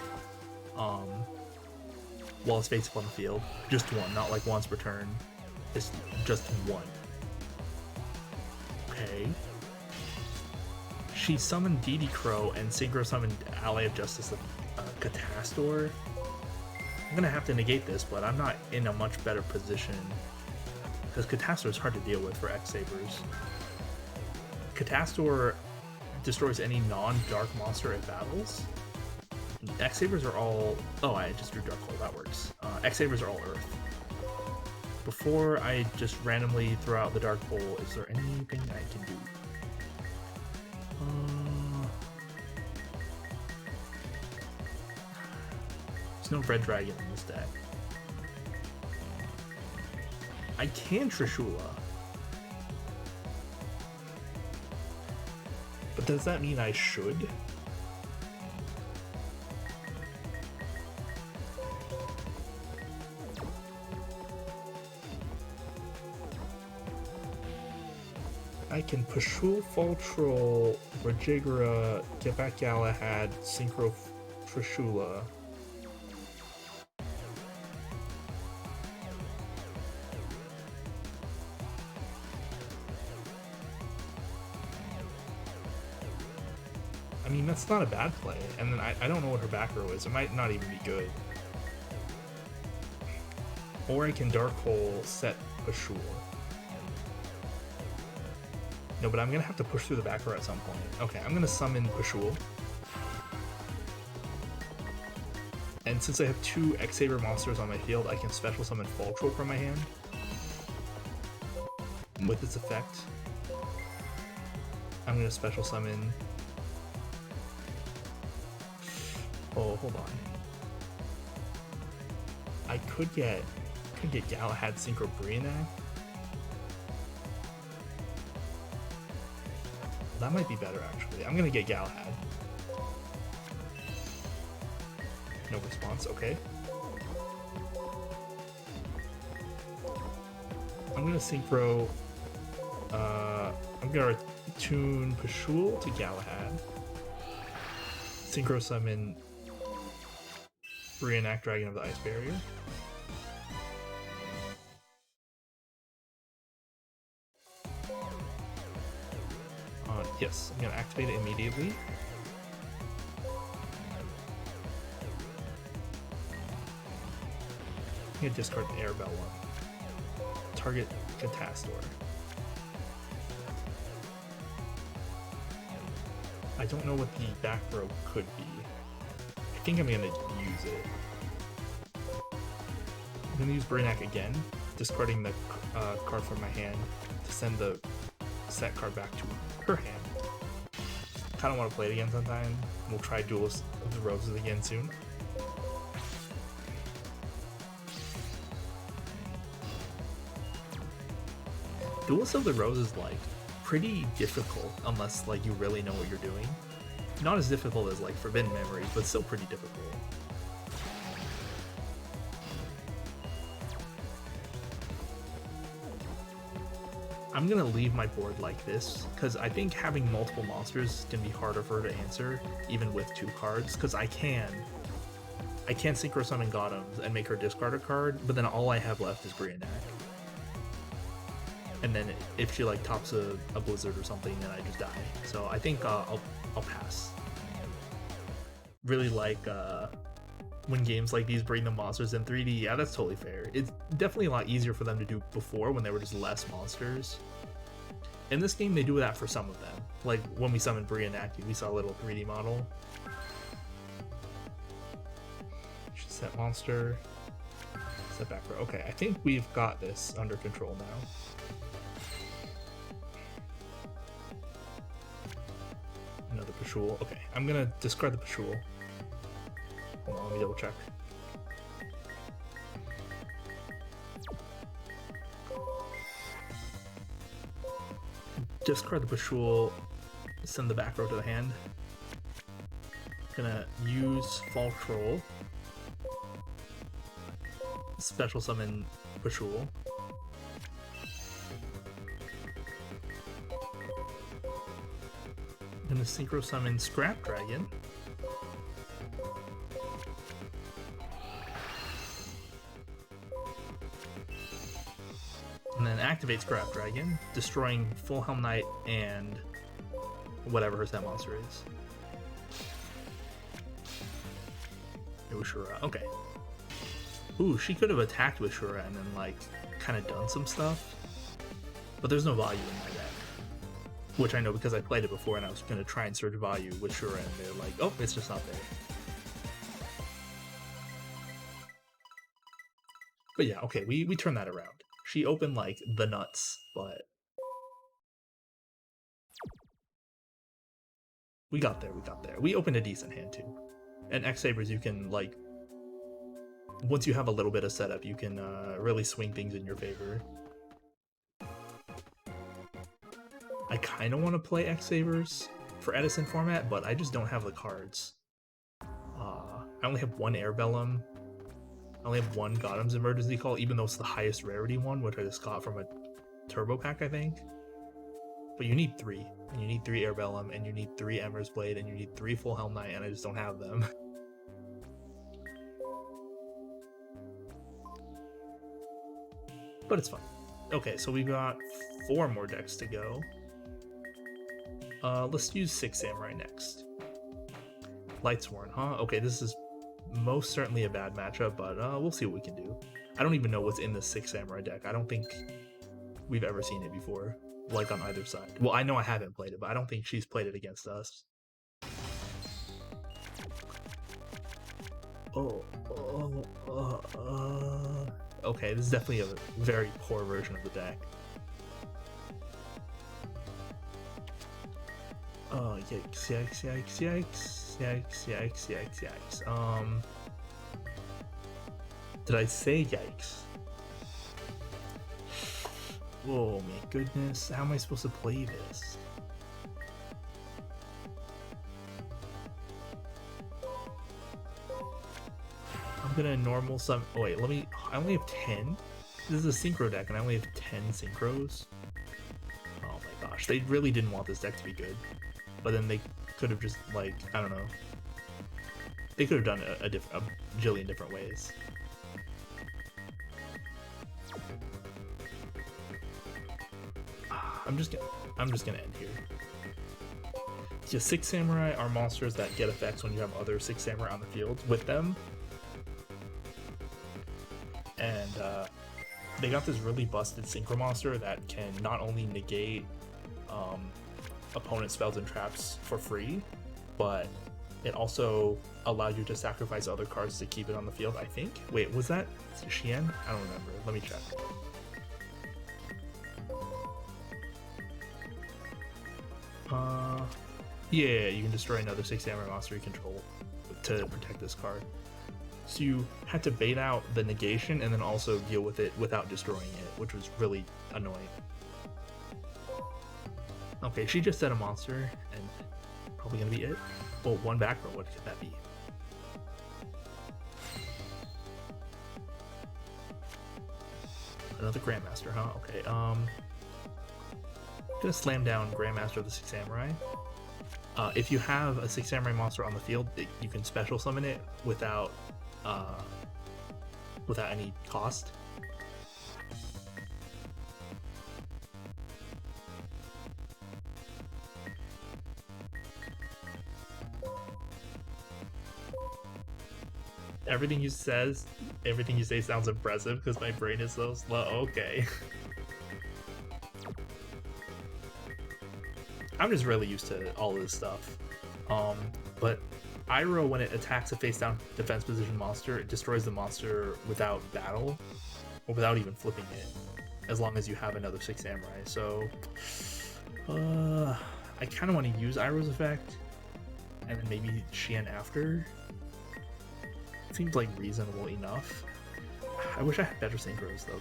while it's face up on the field. Just 1, not like once per turn. It's just 1. Okay. She summoned Didi Crow and Synchro summoned Ally of Justice Catastor. I'm gonna have to negate this, but I'm not in a much better position because Catastor is hard to deal with for X-Sabers. Catastor destroys any non-dark monster it battles. X-Sabers are all... Oh, I just drew Dark Hole, that works. X-Sabers are all Earth. Before I just randomly throw out the Dark Hole, is there anything I can do? There's no Red Dragon in this deck. I can Trishula. But does that mean I should? I can Pashul, Fall Troll, Rajigara, get back Galahad, Synchro Trishula. I mean, that's not a bad play. And then I don't know what her back row is. It might not even be good. Or I can Dark Hole, set Pashul. No, but I'm gonna have to push through the back row at some point. Okay, I'm gonna summon Pashul. And since I have 2 X-Saber monsters on my field, I can special summon Fall Troll from my hand. With its effect, I'm gonna special summon... Oh, hold on. I could get Galahad Synchro Brionac. That might be better, actually. I'm gonna get Galahad. No response, okay. I'm gonna Synchro... I'm gonna tune Pashul to Galahad. Synchro summon reenact Dragon of the Ice Barrier. Yes, I'm gonna activate it immediately. I'm gonna discard the Arabella. Target Catastor. I don't know what the back row could be. I think I'm gonna use it. I'm gonna use Brainiac again, discarding the card from my hand to send the set card back to her hand. Kind of want to play it again sometime. We'll try Duelist of the Roses again soon. Duelist of the Roses like pretty difficult unless like you really know what you're doing. Not as difficult as like Forbidden Memories, but still pretty difficult. I'm gonna leave my board like this because I think having multiple monsters can be harder for her to answer, even with 2 cards. Because I can Synchro Summon Gothams and make her discard a card, but then all I have left is Brionac. And then if she like tops a Blizzard or something, then I just die. So I think I'll pass. Really like when games like these bring the monsters in 3D, yeah, that's totally fair. It's definitely a lot easier for them to do before when there were just less monsters. In this game, they do that for some of them. Like when we summoned Brionac, we saw a little 3D model. Set monster. Set back row. Okay, I think we've got this under control now. Another Pashul. Okay, I'm gonna discard the Pashul. Hold on, let me double check. Discard the Pashul, send the back row to the hand. Gonna use Fall Troll. Special summon Pashul. Gonna Synchro Summon Scrap Dragon. And then activate Scrap Dragon, destroying Full Helm Knight and whatever her set monster is. It was Shura. Okay. Ooh, she could have attacked with Shura and then like kind of done some stuff. But there's no value in my deck. Which I know because I played it before and I was going to try and search value with Shura and they're like, oh, it's just not there. But yeah, okay, we turned that around. She opened like the nuts, but we got there, We opened a decent hand too. And X-Sabers, you can like, once you have a little bit of setup, you can really swing things in your favor. I kind of want to play X-Sabers for Edison format, but I just don't have the cards. I only have 1 Airbellum. I only have 1 Gothams Emergency Call, even though it's the highest rarity one, which I just got from a turbo pack, I think. But you need 3. And you need 3 Airbellum, and you need 3 Emmer's Blade, and you need 3 Full Helm Knight, and I just don't have them. But it's fine. Okay, so we've got 4 more decks to go. Let's use 6 Samurai next. Lightsworn, huh? Okay, this is most certainly a bad matchup, but we'll see what we can do. I don't even know what's in the 6 Samurai deck. I don't think we've ever seen it before, like on either side. Well, I know I haven't played it, but I don't think she's played it against us. Okay, this is definitely a very poor version of the deck. Oh, yikes, yikes, yikes, yikes, yikes, yikes, yikes, yikes. Did I say yikes? Oh my goodness, how am I supposed to play this? I'm gonna normal some. Oh wait, I only have 10? This is a synchro deck and I only have 10 synchros? Oh my gosh, they really didn't want this deck to be good. But then they could have just, like, I don't know. They could have done it a jillion different ways. I'm just gonna end here. So 6 Samurai are monsters that get effects when you have other 6 Samurai on the field with them. And they got this really busted Synchro monster that can not only negate opponent spells and traps for free, but it also allowed you to sacrifice other cards to keep it on the field, I think. Wait, was that Shien? I don't remember. Let me check. Yeah, you can destroy another 6 Samurai monster you control to protect this card. So you had to bait out the negation and then also deal with it without destroying it, which was really annoying. Okay, she just said a monster, and probably gonna be it. Well, one back row, what could that be? Another Grandmaster, huh? Okay, gonna slam down Grandmaster of the 6 Samurai. If you have a 6 Samurai monster on the field, you can special summon it without any cost. Everything you say sounds impressive because my brain is so slow. Okay. I'm just really used to all of this stuff. But Iroh, when it attacks a face-down defense position monster, it destroys the monster without battle, or without even flipping it, as long as you have another 6 Samurai. So, I kind of want to use Iroh's effect, and then maybe Shien after. Seems like reasonable enough. I wish I had better synchros though.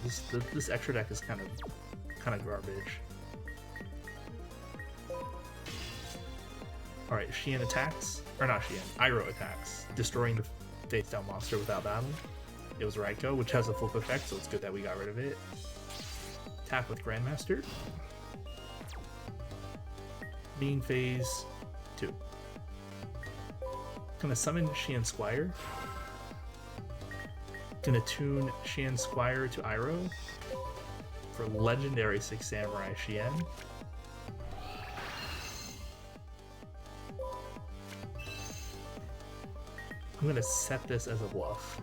This extra deck is kind of garbage. Alright, Shien attacks, or not Shien, Iroh attacks, destroying the face down monster without battle. It was Raiko, which has a flip effect, so it's good that we got rid of it. Attack with Grandmaster. Main phase 2. Gonna summon Shien Squire. Gonna tune Shien Squire to Iroh for legendary 6 Samurai Shien. I'm gonna set this as a bluff.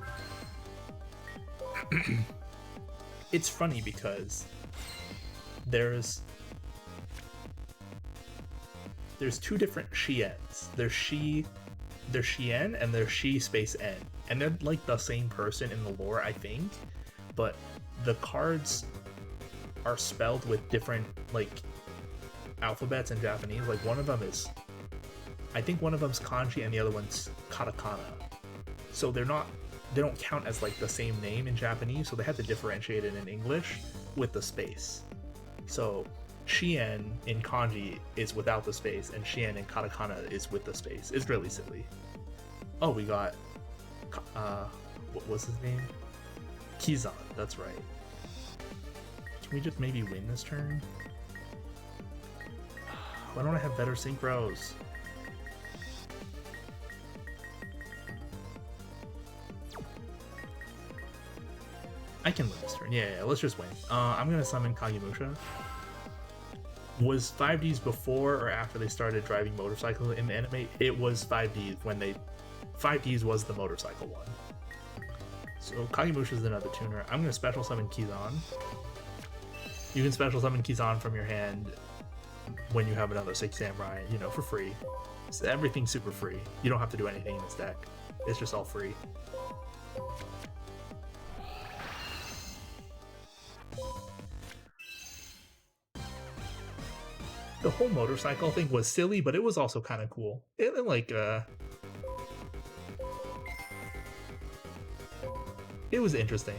It's funny because there's two different Shiens. There's Shien and there's Shi space N. And they're like the same person in the lore, I think, but the cards are spelled with different like alphabets in Japanese. Like one of them is, I think one of them's kanji and the other one's katakana. So they don't count as like the same name in Japanese, so they have to differentiate it in English with the space. So Shien in kanji is without the space, and Shien in katakana is with the space. It's really silly. Oh, we got what was his name? Kizan, that's right. Can we just maybe win this turn? Why don't I have better synchros? I can win this turn. Yeah, let's just win. I'm gonna summon Kagemusha. Was 5D's before or after they started driving motorcycles in the anime? It was 5D's when 5D's was the motorcycle one. So Kagemusha is another tuner. I'm gonna special summon Kizan. You can special summon Kizan from your hand when you have another 6 Samurai, you know, for free. So everything's super free. You don't have to do anything in this deck. It's just all free. The whole motorcycle thing was silly, but it was also kind of cool. It like it was interesting.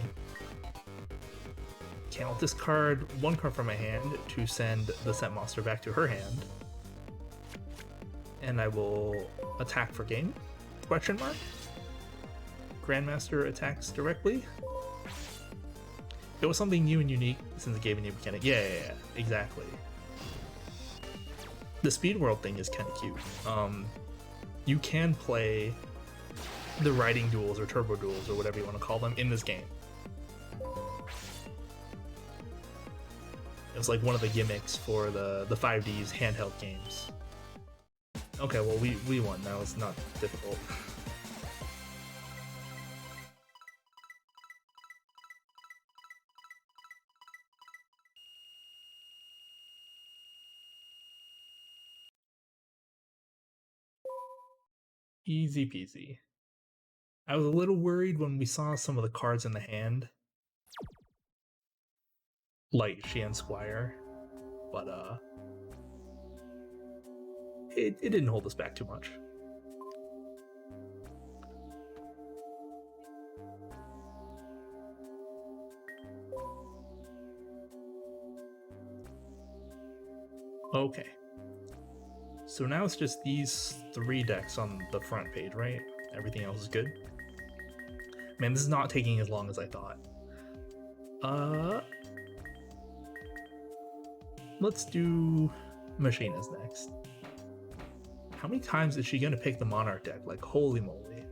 Okay, I'll discard one card from my hand to send the set monster back to her hand, and I will attack for game? Question mark. Grandmaster attacks directly. It was something new and unique since it gave a new mechanic. Yeah, exactly. The speed world thing is kind of cute. You can play the riding duels or turbo duels or whatever you want to call them in this game. It was like one of the gimmicks for the 5D's handheld games. Okay, well we won. That was not difficult. Easy peasy. I was a little worried when we saw some of the cards in the hand, like Sheehan Squire, but it didn't hold us back too much. Okay. So now it's just these 3 decks on the front page, right? Everything else is good. Man, this is not taking as long as I thought. Let's do Machina's next. How many times is she gonna pick the Monarch deck? Like, holy moly.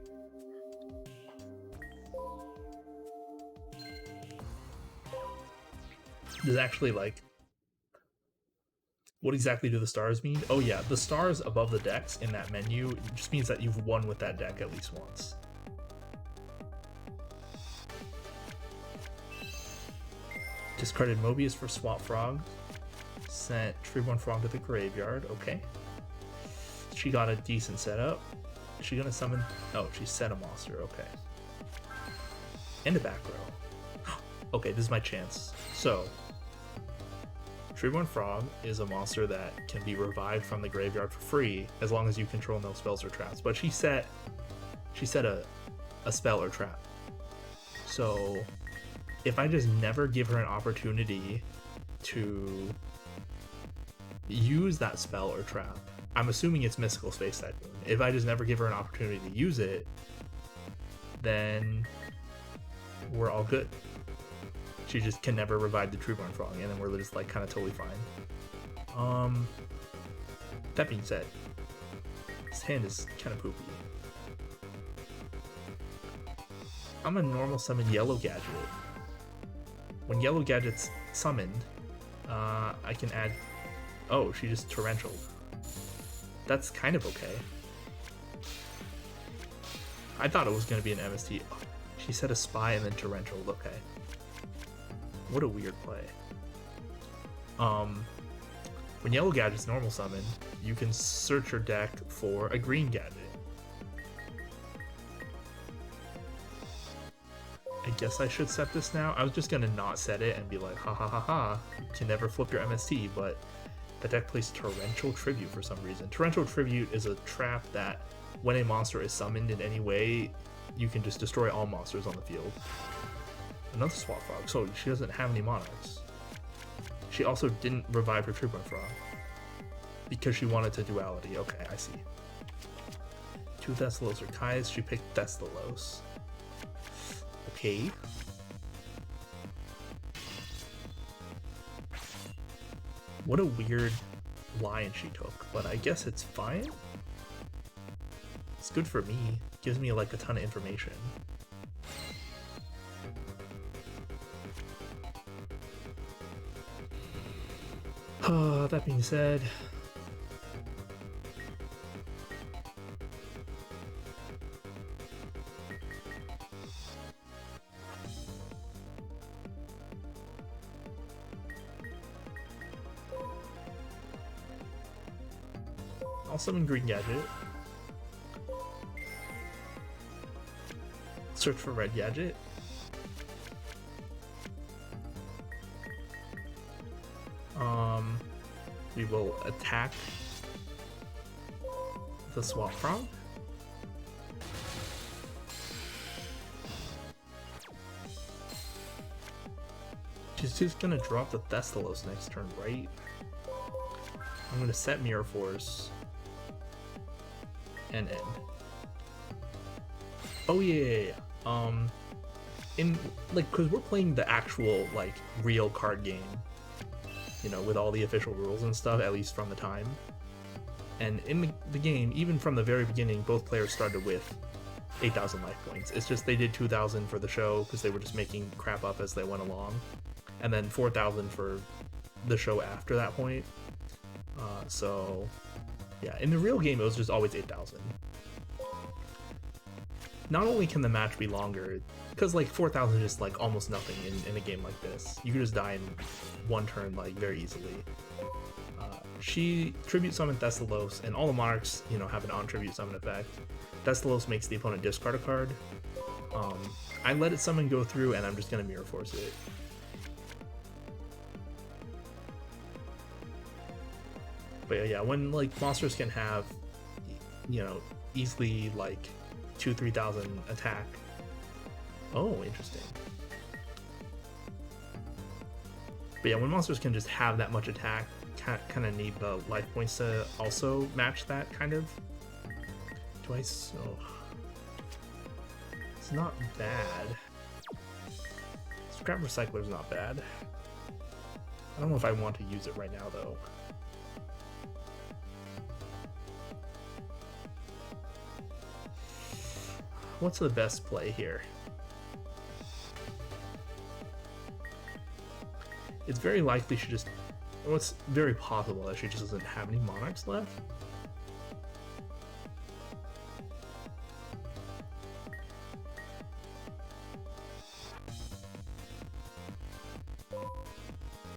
There's actually, like, what exactly do the stars mean? Oh yeah, the stars above the decks in that menu just means that you've won with that deck at least once. Discarded Mobius for Swamp Frog. Sent Treeborn Frog to the graveyard. Okay. She got a decent setup. Is she gonna summon? Oh, she set a monster. Okay. And a back row. Okay, this is my chance. So, Treeborn Frog is a monster that can be revived from the graveyard for free as long as you control no spells or traps. But she set a spell or trap. So if I just never give her an opportunity to use that spell or trap, I'm assuming it's Mystical Space Typhoon. If I just never give her an opportunity to use it, then we're all good. She just can never revive the Treeborn Frog, and then we're just like kind of totally fine. That being said, this hand is kind of poopy. I'm a normal summon Yellow Gadget. When Yellow Gadget's summoned, I can add... Oh, she just Torrential. That's kind of okay. I thought it was going to be an MST. Oh, she said a Spy and then Torrential. Okay. What a weird play. When Yellow Gadget's normal summoned, you can search your deck for a green gadget. I guess I should set this now. I was just gonna not set it and be like, ha ha ha ha, you can never flip your MST, but the deck plays Torrential Tribute for some reason. Torrential Tribute is a trap that when a monster is summoned in any way, you can just destroy all monsters on the field. Another Swamp Frog, so she doesn't have any Monarchs. She also didn't revive her Treeborn Frog because she wanted to duality. Okay, I see. 2 Thestalos or Kai's, she picked Thestalos. Okay. What a weird line she took, but I guess it's fine. It's good for me. Gives me like a ton of information. That being said, I'll summon Green Gadget. Search for Red Gadget. We will attack the Swamp Frog. She's just gonna drop the Thestalos next turn, right? I'm gonna set Mirror Force and end. Oh yeah. In like, cause we're playing the actual like real card game, you know, with all the official rules and stuff, at least from the time. And in the game, even from the very beginning, both players started with 8,000 life points. It's just they did 2,000 for the show because they were just making crap up as they went along, and then 4,000 for the show after that point. So yeah, in the real game it was just always 8,000. Not only can the match be longer, because like 4,000 is just like almost nothing in a game like this. You can just die in one turn like very easily. She tribute summon Thessalos, and all the monarchs, you know, have an on tribute summon effect. Thessalos makes the opponent discard a card. I let it summon go through, and I'm just gonna mirror force it. But yeah, when like monsters can have, you know, easily like 2,000-3,000 attack. Oh, interesting. But yeah, when monsters can just have that much attack, kind of need the life points to also match that, kind of. Do I so? It's not bad. Scrap Recycler's not bad. I don't know if I want to use it right now though. What's the best play here? It's very likely she just... Well, it's very possible that she just doesn't have any monarchs left.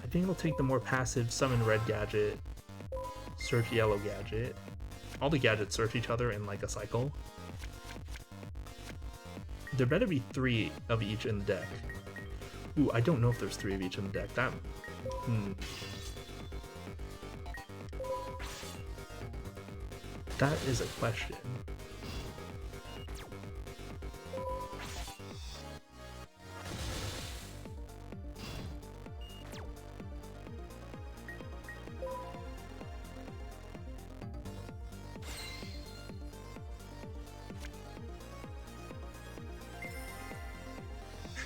I think it'll take the more passive summon red gadget, search yellow gadget. All the gadgets search each other in like a cycle. There better be 3 of each in the deck. Ooh, I don't know if there's 3 of each in the deck. That... That is a question.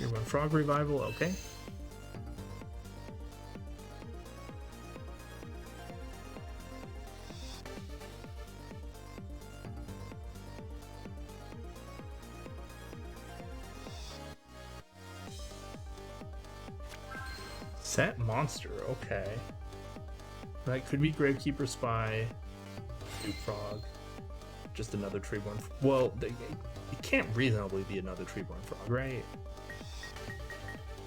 Run Frog Revival, okay. Set monster, okay. That could be Gravekeeper Spy, Duke Frog, just another Treeborn. Well, it can't reasonably be another Treeborn Frog, right?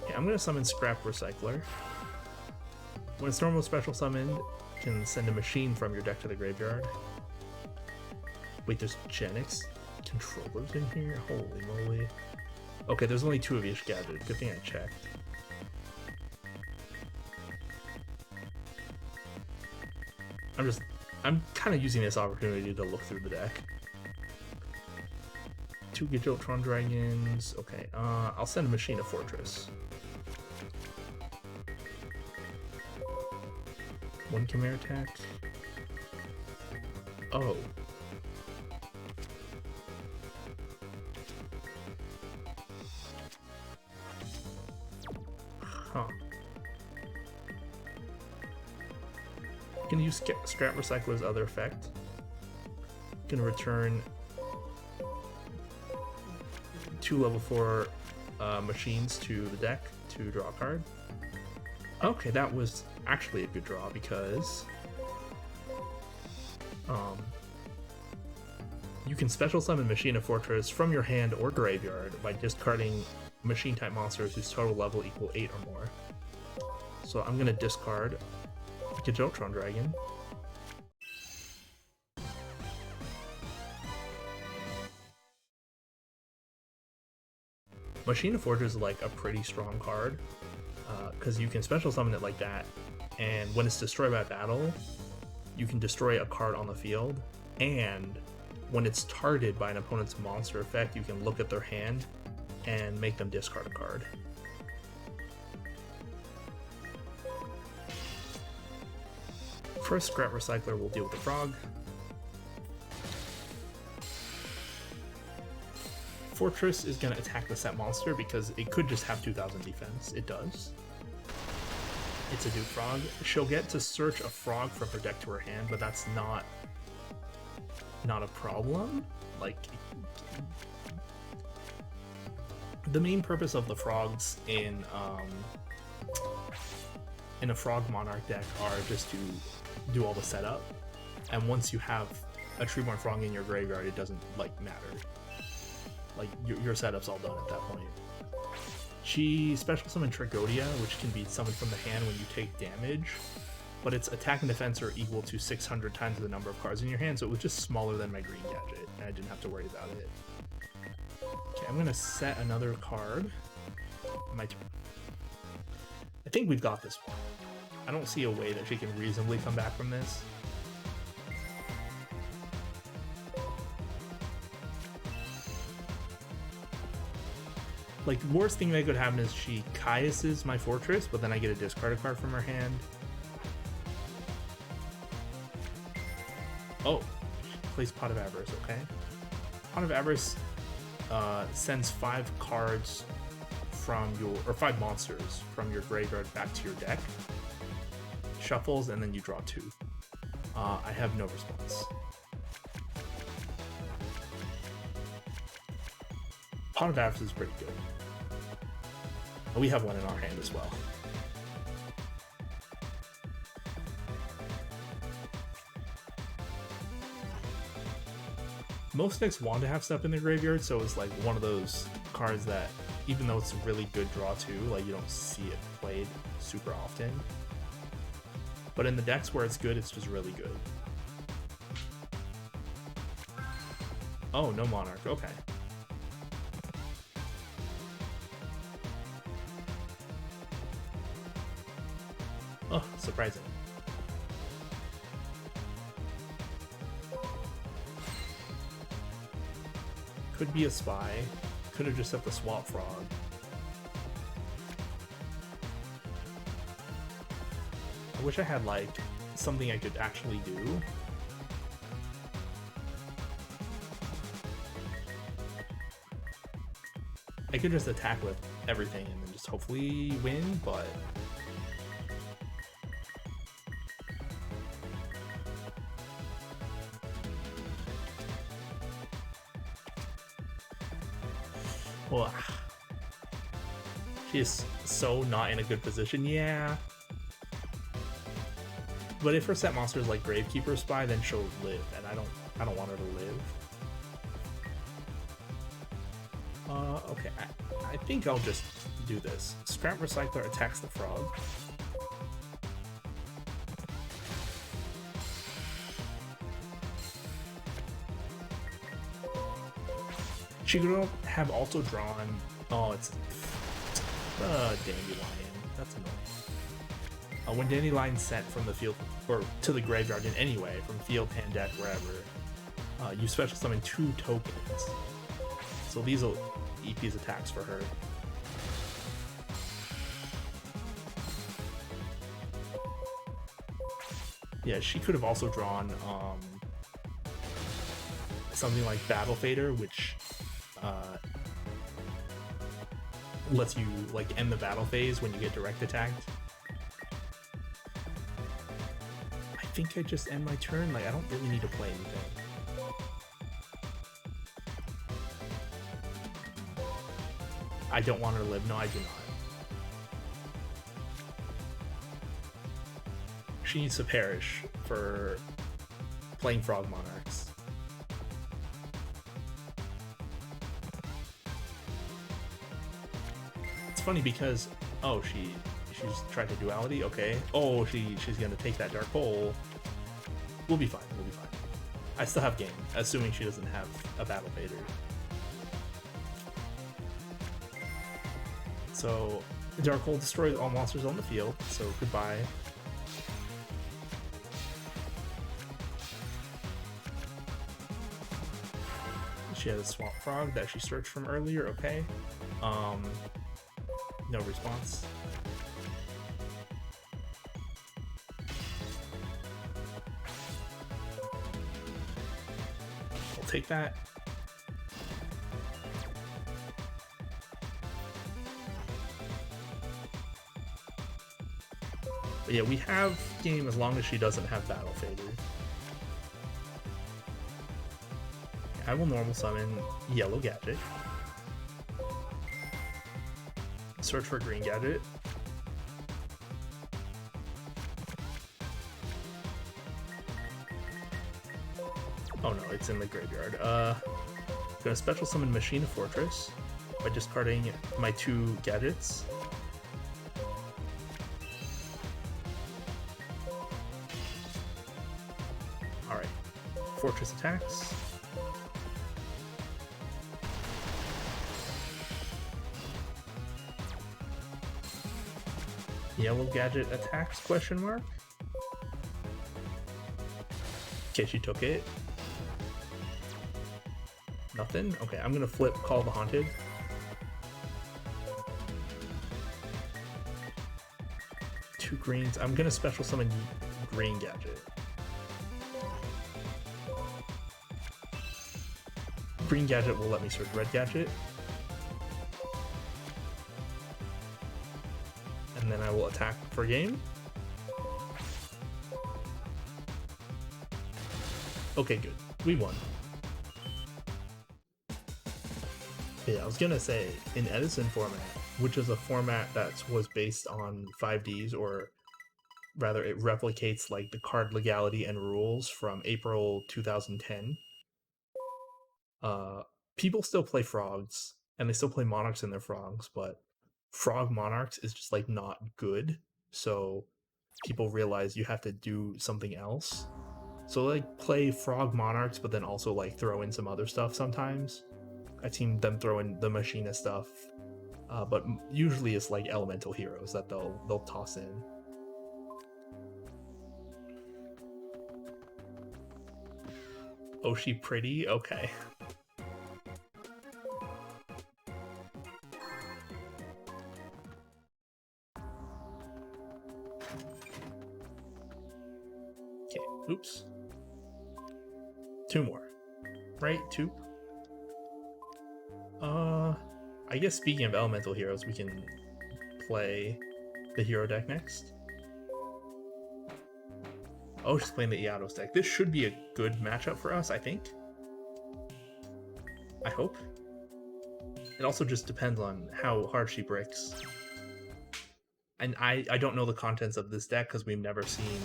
Yeah, I'm gonna summon Scrap Recycler. When it's normal special summoned, you can send a machine from your deck to the graveyard. Wait, there's Genix controllers in here? Holy moly. Okay, there's only 2 of each gadget. Good thing I checked. I'm kind of using this opportunity to look through the deck. 2 Gajotron Dragons. Okay, I'll send a machine to Fortress. 1 Chimera attack. Oh. Huh. You can use Scrap Recycler's other effect. You can return 2 level 4 machines to the deck to draw a card. Okay, that was actually a good draw because you can special summon Machine of Fortress from your hand or graveyard by discarding machine type monsters whose total level equal 8 or more. So I'm gonna discard Gajotron Dragon. Machine of Fortress is like a pretty strong card because you can special summon it like that, and when it's destroyed by battle, you can destroy a card on the field, and when it's targeted by an opponent's monster effect, you can look at their hand and make them discard a card. First, Scrap Recycler will deal with the frog. Fortress is going to attack the set monster because it could just have 2,000 defense. It does. It's a Duke Frog. She'll get to search a frog from her deck to her hand, but that's not a problem. Like, the main purpose of the frogs in a frog monarch deck are just to do all the setup, and once you have a Treeborn Frog in your graveyard, it doesn't like matter. Like your setup's all done at that point. She special summoned Tragodia, which can be summoned from the hand when you take damage, but its attack and defense are equal to 600 times the number of cards in your hand, so it was just smaller than my green gadget, and I didn't have to worry about it. Okay, I'm gonna set another card. My turn. I think we've got this one. I don't see a way that she can reasonably come back from this. Like, the worst thing that could happen is she Caiuses my fortress, but then I get a discard a card from her hand. Oh, she plays Pot of Avarice, okay. Pot of Avarice sends 5 cards from your, or 5 monsters from your graveyard back to your deck. Shuffles, and then you draw 2. I have no response. Pot of Avarice is pretty good. We have one in our hand as well. Most decks want to have stuff in their graveyard, so it's like one of those cards that, even though it's a really good draw too, like you don't see it played super often. But in the decks where it's good, it's just really good. Oh, no Monarch, okay. Oh, surprising. Could be a spy. Could have just set the Swamp Frog. I wish I had, like, something I could actually do. I could just attack with everything and then just hopefully win, but... Well, she is so not in a good position, yeah. But if her set monster is like Gravekeeper Spy, then she'll live, and I don't want her to live. Okay, I think I'll just do this. Scrap Recycler attacks the frog. She could have also drawn. Oh, it's Dandelion. That's annoying. When Dandelion's sent from the field or to the graveyard in any way, from field, hand, deck, wherever, you special summon 2 tokens. So these will EP's attacks for her. Yeah, she could have also drawn something like Battle Fader, which lets you like end the battle phase when you get direct attacked. I think I just end my turn. Like, I don't really need to play anything. I don't want her to live. No, I do not. She needs to perish for playing Frog Monarchs. It's funny because, oh, she's tried to duality, okay. Oh, she's gonna take that Dark Hole. We'll be fine, we'll be fine. I still have game, assuming she doesn't have a Battle Fader. So, Dark Hole destroys all monsters on the field, so goodbye. She has a Swamp Frog that she searched from earlier, okay. No response. I'll take that. But yeah, we have game as long as she doesn't have Battle Fader. I will normal summon Yellow Gadget. search for green gadget. Oh no, it's in the graveyard. Gonna special summon Machina Fortress by discarding my 2 gadgets. Alright. Fortress attacks. Yellow gadget attacks, question mark? Okay, she took it. Nothing? Okay, I'm gonna flip Call the Haunted. Two greens. I'm gonna special summon green gadget. Green gadget will let me search red gadget. And then I will attack for game. Okay, good. We won. Yeah, I was gonna say, in Edison format, which is a format that was based on 5D's, or rather it replicates like the card legality and rules from April 2010, people still play frogs, and they still play monarchs in their frogs, but frog monarchs is just like not good, so people realize you have to do something else. So like play frog monarchs, but then also like throw in some other stuff sometimes. I've seen them throw in the Machina stuff, but usually it's like elemental heroes that they'll toss in. Oh, she pretty? Okay. Okay, oops. 2 more. Right? 2? I guess speaking of elemental heroes, we can play the hero deck next. Oh, she's playing the Iados deck. This should be a good matchup for us, I think. I hope. It also just depends on how hard she bricks. And I don't know the contents of this deck because we've never seen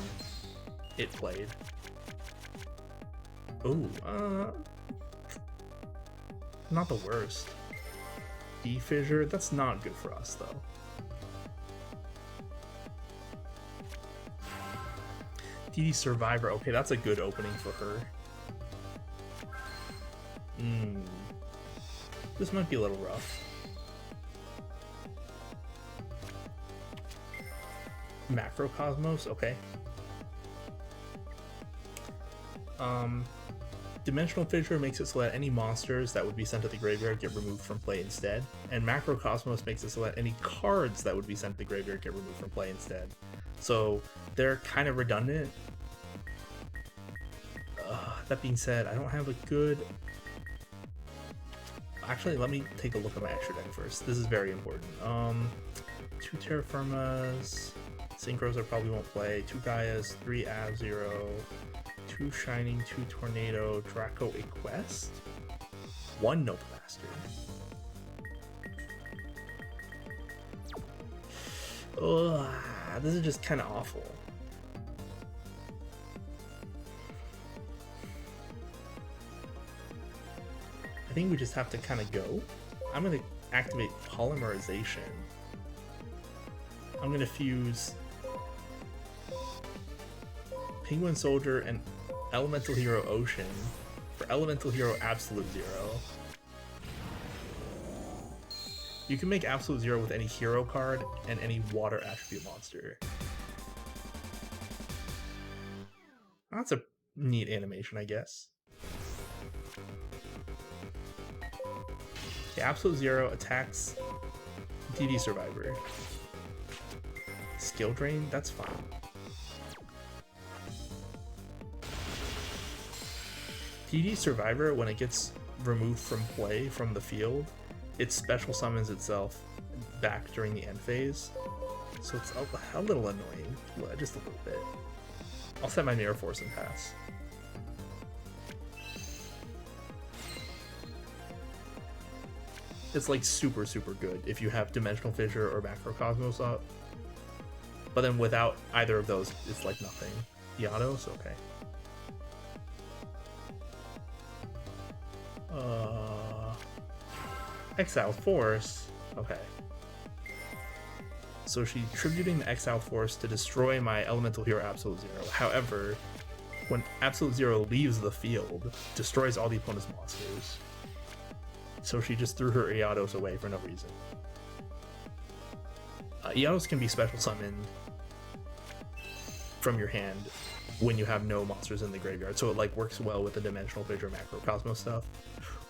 it played. Ooh, not the worst. D-Fissure, that's not good for us though. DD Survivor, okay, that's a good opening for her. This might be a little rough. Macrocosmos, okay. Dimensional Fissure makes it so that any monsters that would be sent to the graveyard get removed from play instead, and Macrocosmos makes it so that any cards that would be sent to the graveyard get removed from play instead. So they're kind of redundant. That being said, I don't have a good... Actually, let me take a look at my extra deck first. This is very important. 2 Terra Firmas, Synchros I probably won't play, 2 Gaias, 3 Ab-Zero, 2 Shining, 2 Tornado, Draco Equest, 1 Noble Master. Ugh, this is just kind of awful. I think we just have to kind of go. I'm going to activate Polymerization. I'm going to fuse Penguin Soldier and Elemental Hero Ocean for Elemental Hero Absolute Zero. You can make Absolute Zero with any hero card and any water attribute monster. That's a neat animation, I guess. Okay, Absolute Zero attacks DD Survivor. Skill Drain, that's fine. DD Survivor, when it gets removed from play from the field, it special summons itself back during the end phase. So it's a little annoying, just a little bit. I'll set my Mirror Force and pass. It's like super good if you have Dimensional Fissure or Macrocosmos up. But then without either of those, it's like nothing. Yados, okay. Exile Force, okay. So she's tributing the Exile Force to destroy my Elemental Hero Absolute Zero. However, when Absolute Zero leaves the field, destroys all the opponent's monsters. So she just threw her Iados away for no reason. Iados can be special summoned from your hand when you have no monsters in the graveyard, so it like works well with the Dimensional Fissure Macrocosmos stuff.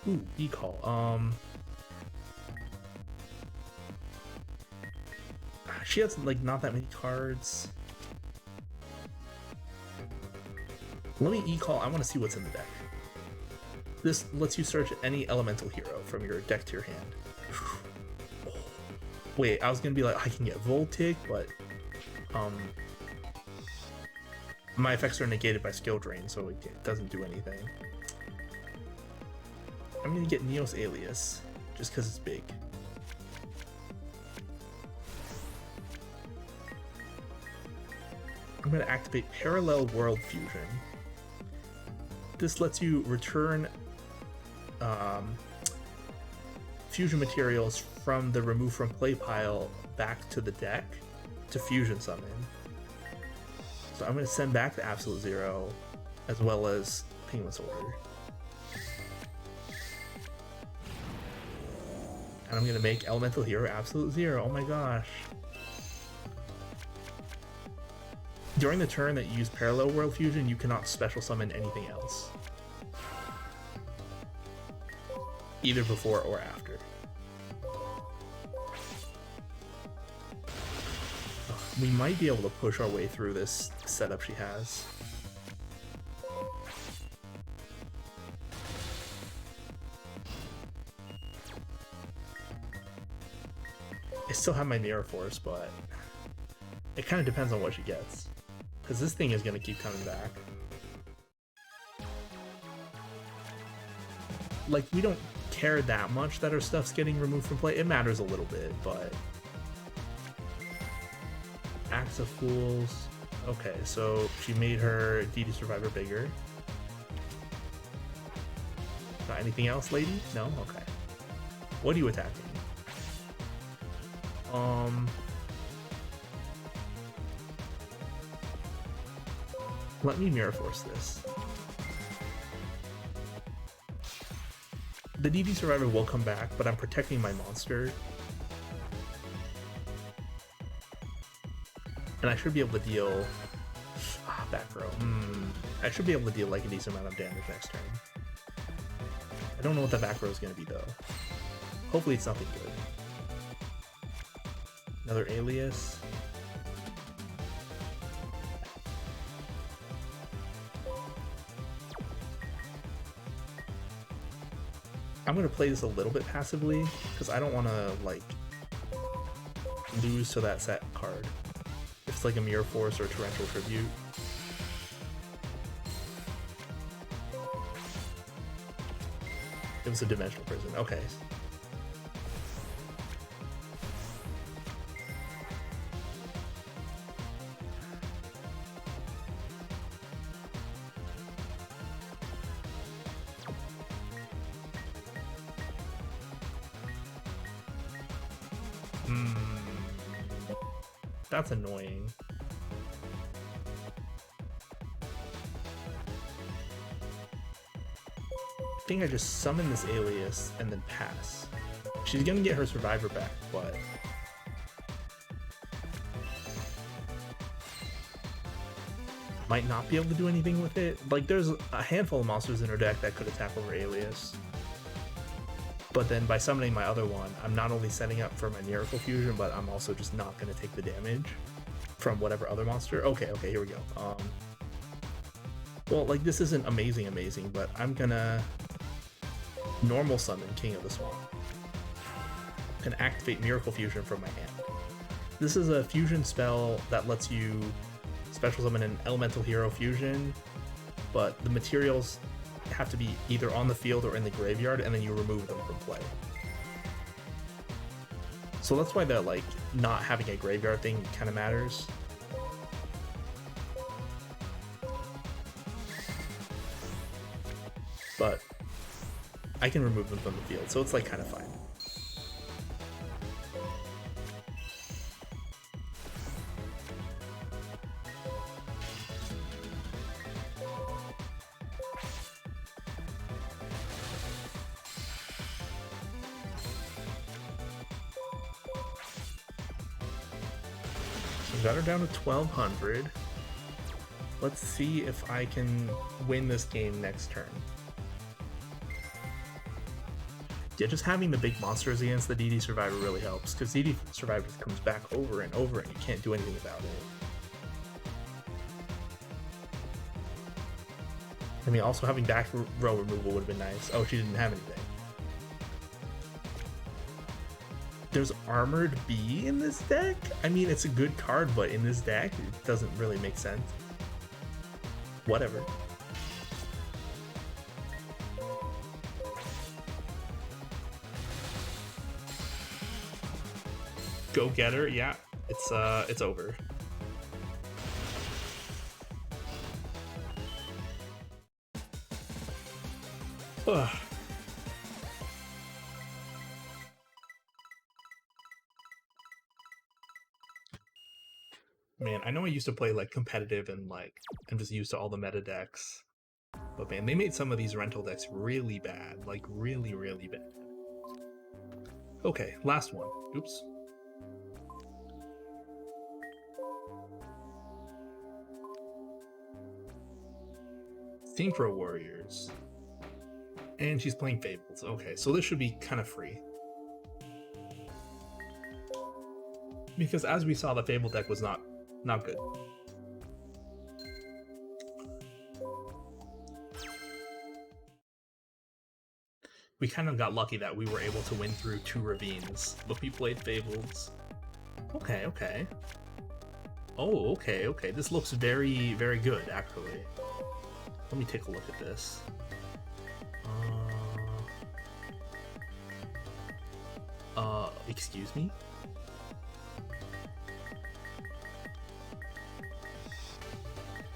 Ooh, E-Call. She has like not that many cards. Let me E-Call. I want to see what's in the deck. This lets you search any elemental hero from your deck to your hand. Wait, I was gonna be like, I can get Voltic, but my effects are negated by skill drain, so it doesn't do anything. I'm gonna get Neos Alias, just because it's big. I'm gonna activate Parallel World Fusion. This lets you return fusion materials from the remove from play pile back to the deck to fusion summon. So I'm going to send back the Absolute Zero as well as Penguin's Order. And I'm going to make Elemental Hero Absolute Zero. Oh my gosh. During the turn that you use Parallel World Fusion, you cannot special summon anything else. Either before or after. We might be able to push our way through this setup she has. I still have my Mirror Force, but it kind of depends on what she gets. Because this thing is going to keep coming back. Like, we don't care that much that our stuff's getting removed from play. It matters a little bit, but... Axe of Fools. Okay, so she made her DD Survivor bigger. Got anything else, lady? No? Okay. What are you attacking? Let me Mirror Force this. The DD Survivor will come back, but I'm protecting my monster. And I should be able to deal... back row. I should be able to deal like a decent amount of damage next turn. I don't know what the back row is going to be though. Hopefully it's nothing good. Another Alias. I'm going to play this a little bit passively, because I don't want to, like, lose to that set card. If it's like a Mirror Force or Torrential Tribute. It was a Dimensional Prison, okay. That's annoying. I think I just summon this Alias and then pass. She's gonna get her Survivor back, but... might not be able to do anything with it. Like, there's a handful of monsters in her deck that could attack over Alias. But then by summoning my other one, I'm not only setting up for my Miracle Fusion, but I'm also just not going to take the damage from whatever other monster. Okay, here we go. Well, like, this isn't amazing, but I'm gonna normal summon King of the Swamp and activate Miracle Fusion from my hand. This is a fusion spell that lets you special summon an Elemental Hero Fusion, but the materials have to be either on the field or in the graveyard, and then you remove them from play. So that's why the like not having a graveyard thing kind of matters. But I can remove them from the field, so it's like kind of fine. So got her down to 1200. Let's see if I can win this game next turn. Yeah, just having the big monsters against the DD Survivor really helps, because DD Survivor comes back over and over and you can't do anything about it. I mean, also having back row removal would have been nice. Oh, she didn't have anything. There's Armored Bee in this deck? I mean, it's a good card, but in this deck, it doesn't really make sense. Whatever. Go get her, yeah. It's over. Ugh. Man, I know I used to play like competitive and like I'm just used to all the meta decks. But man, they made some of these rental decks really bad. Like really, really bad. Okay, last one. Oops. Synchro Warriors. And she's playing Fables. Okay, so this should be kind of free. Because as we saw, the Fable deck was not good. We kind of got lucky that we were able to win through 2 Ravines, but we played Fables. Okay, okay. Oh, okay, okay. This looks very, very good, actually. Let me take a look at this. Excuse me?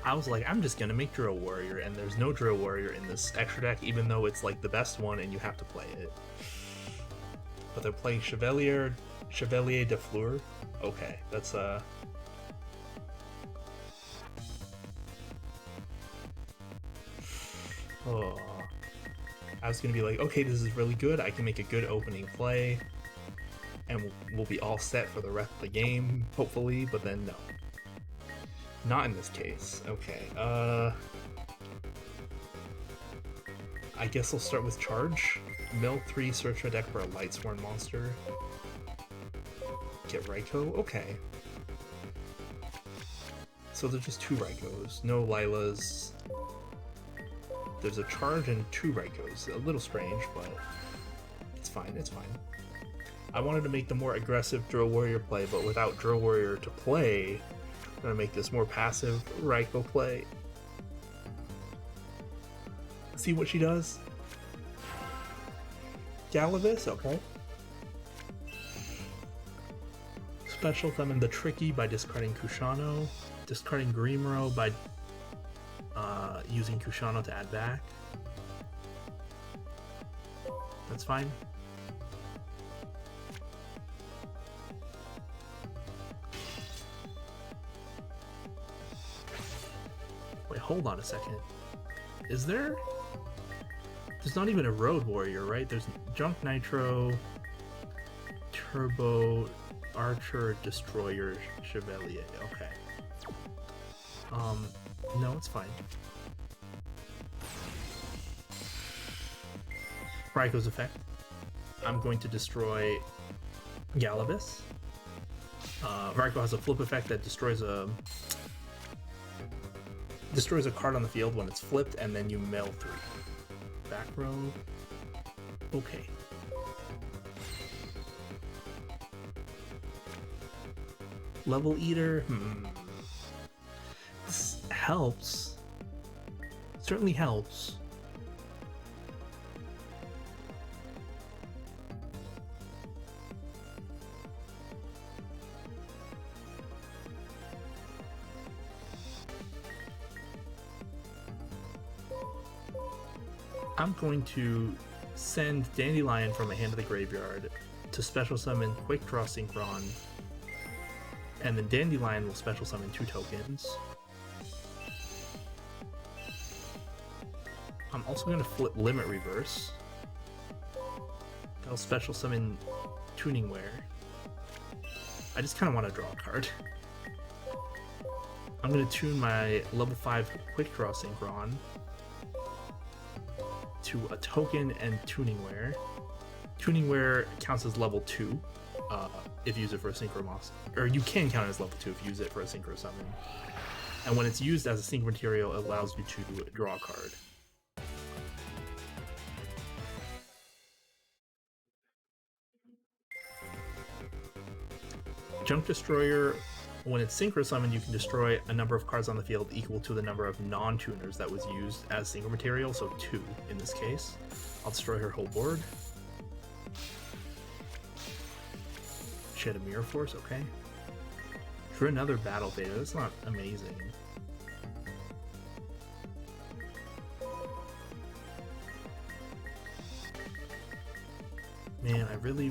I was like, I'm just gonna make Drill Warrior, and there's no Drill Warrior in this extra deck, even though it's like the best one and you have to play it. But they're playing Chevalier de Fleur. Okay, that's Oh, I was gonna be like, okay, this is really good. I can make a good opening play, and we'll be all set for the rest of the game, hopefully. But then no, not in this case. Okay, I guess I'll start with Charge. Mill 3, search your deck for a Lightsworn monster. Get Raikou. Okay. So there's just 2 Raikous, no Lilas. There's a Charge and 2 Raikous. A little strange, but it's fine, it's fine. I wanted to make the more aggressive Drill Warrior play, but without Drill Warrior to play, I'm gonna make this more passive Raikou play. See what she does? Galavis, okay. Special summon the Tricky by discarding Kushano. Discarding Grimro by using Kushano to add back. That's fine. Wait, hold on a second. Is there? There's not even a Road Warrior, right? There's Junk Nitro, Turbo, Archer, Destroyer, Chevalier. Okay. No, it's fine. Raikou's effect. I'm going to destroy Galavis. Raikou has a flip effect that destroys a card on the field when it's flipped, and then you mill 3. Back row. Okay. Level Eater. This helps. Certainly helps. I'm going to send Dandelion from my hand to the graveyard to special summon Quick Draw Synchron, and then Dandelion will special summon 2 tokens. I'm also going to flip Limit Reverse. I'll special summon Tuning Wear. I just kind of want to draw a card. I'm going to tune my level 5 Quick Draw Synchron to a token and Tuning Wear. Tuning Wear counts as level 2 if you use it for a Synchro Moss. Or you can count it as level 2 if you use it for a Synchro Summon. And when it's used as a Synchro material, it allows you to draw a card. Junk Destroyer, when it's Synchro Summoned, you can destroy a number of cards on the field equal to the number of non-tuners that was used as Synchro material, so 2 in this case. I'll destroy her whole board. She had a Mirror Force, okay. Drew another Battle Theta, that's not amazing. Man, I really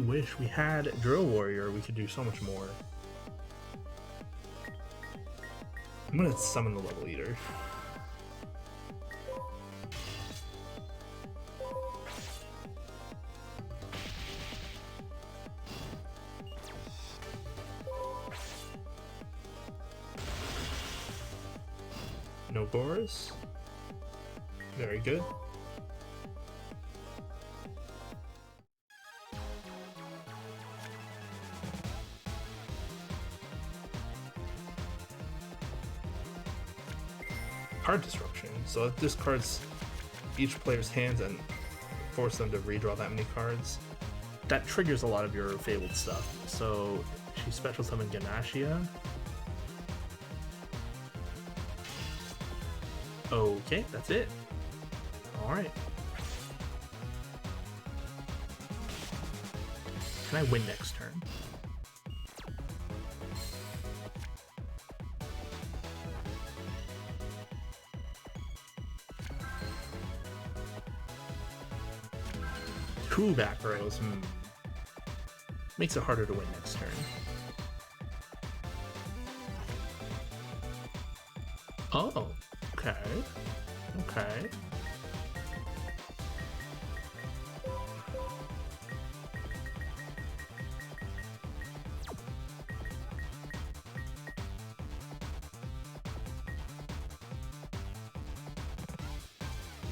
wish we had Drill Warrior. We could do so much more. I'm gonna summon the Level Eater. No Boris. Very good. Card Disruption. So it discards each player's hands and force them to redraw that many cards. That triggers a lot of your fabled stuff. So she special summoned Ganashia. Okay, that's it. Alright. Can I win next turn? Two back rows. Makes it harder to win next turn. Oh, okay. Okay.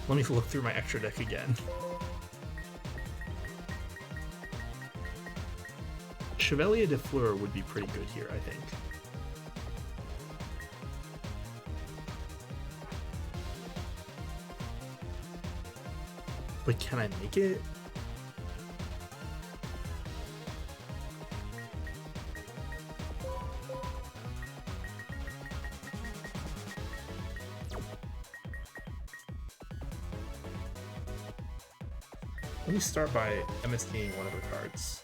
Let me look through my extra deck again. Chevalier de Fleur would be pretty good here, I think. But can I make it? Let me start by MSTing one of her cards.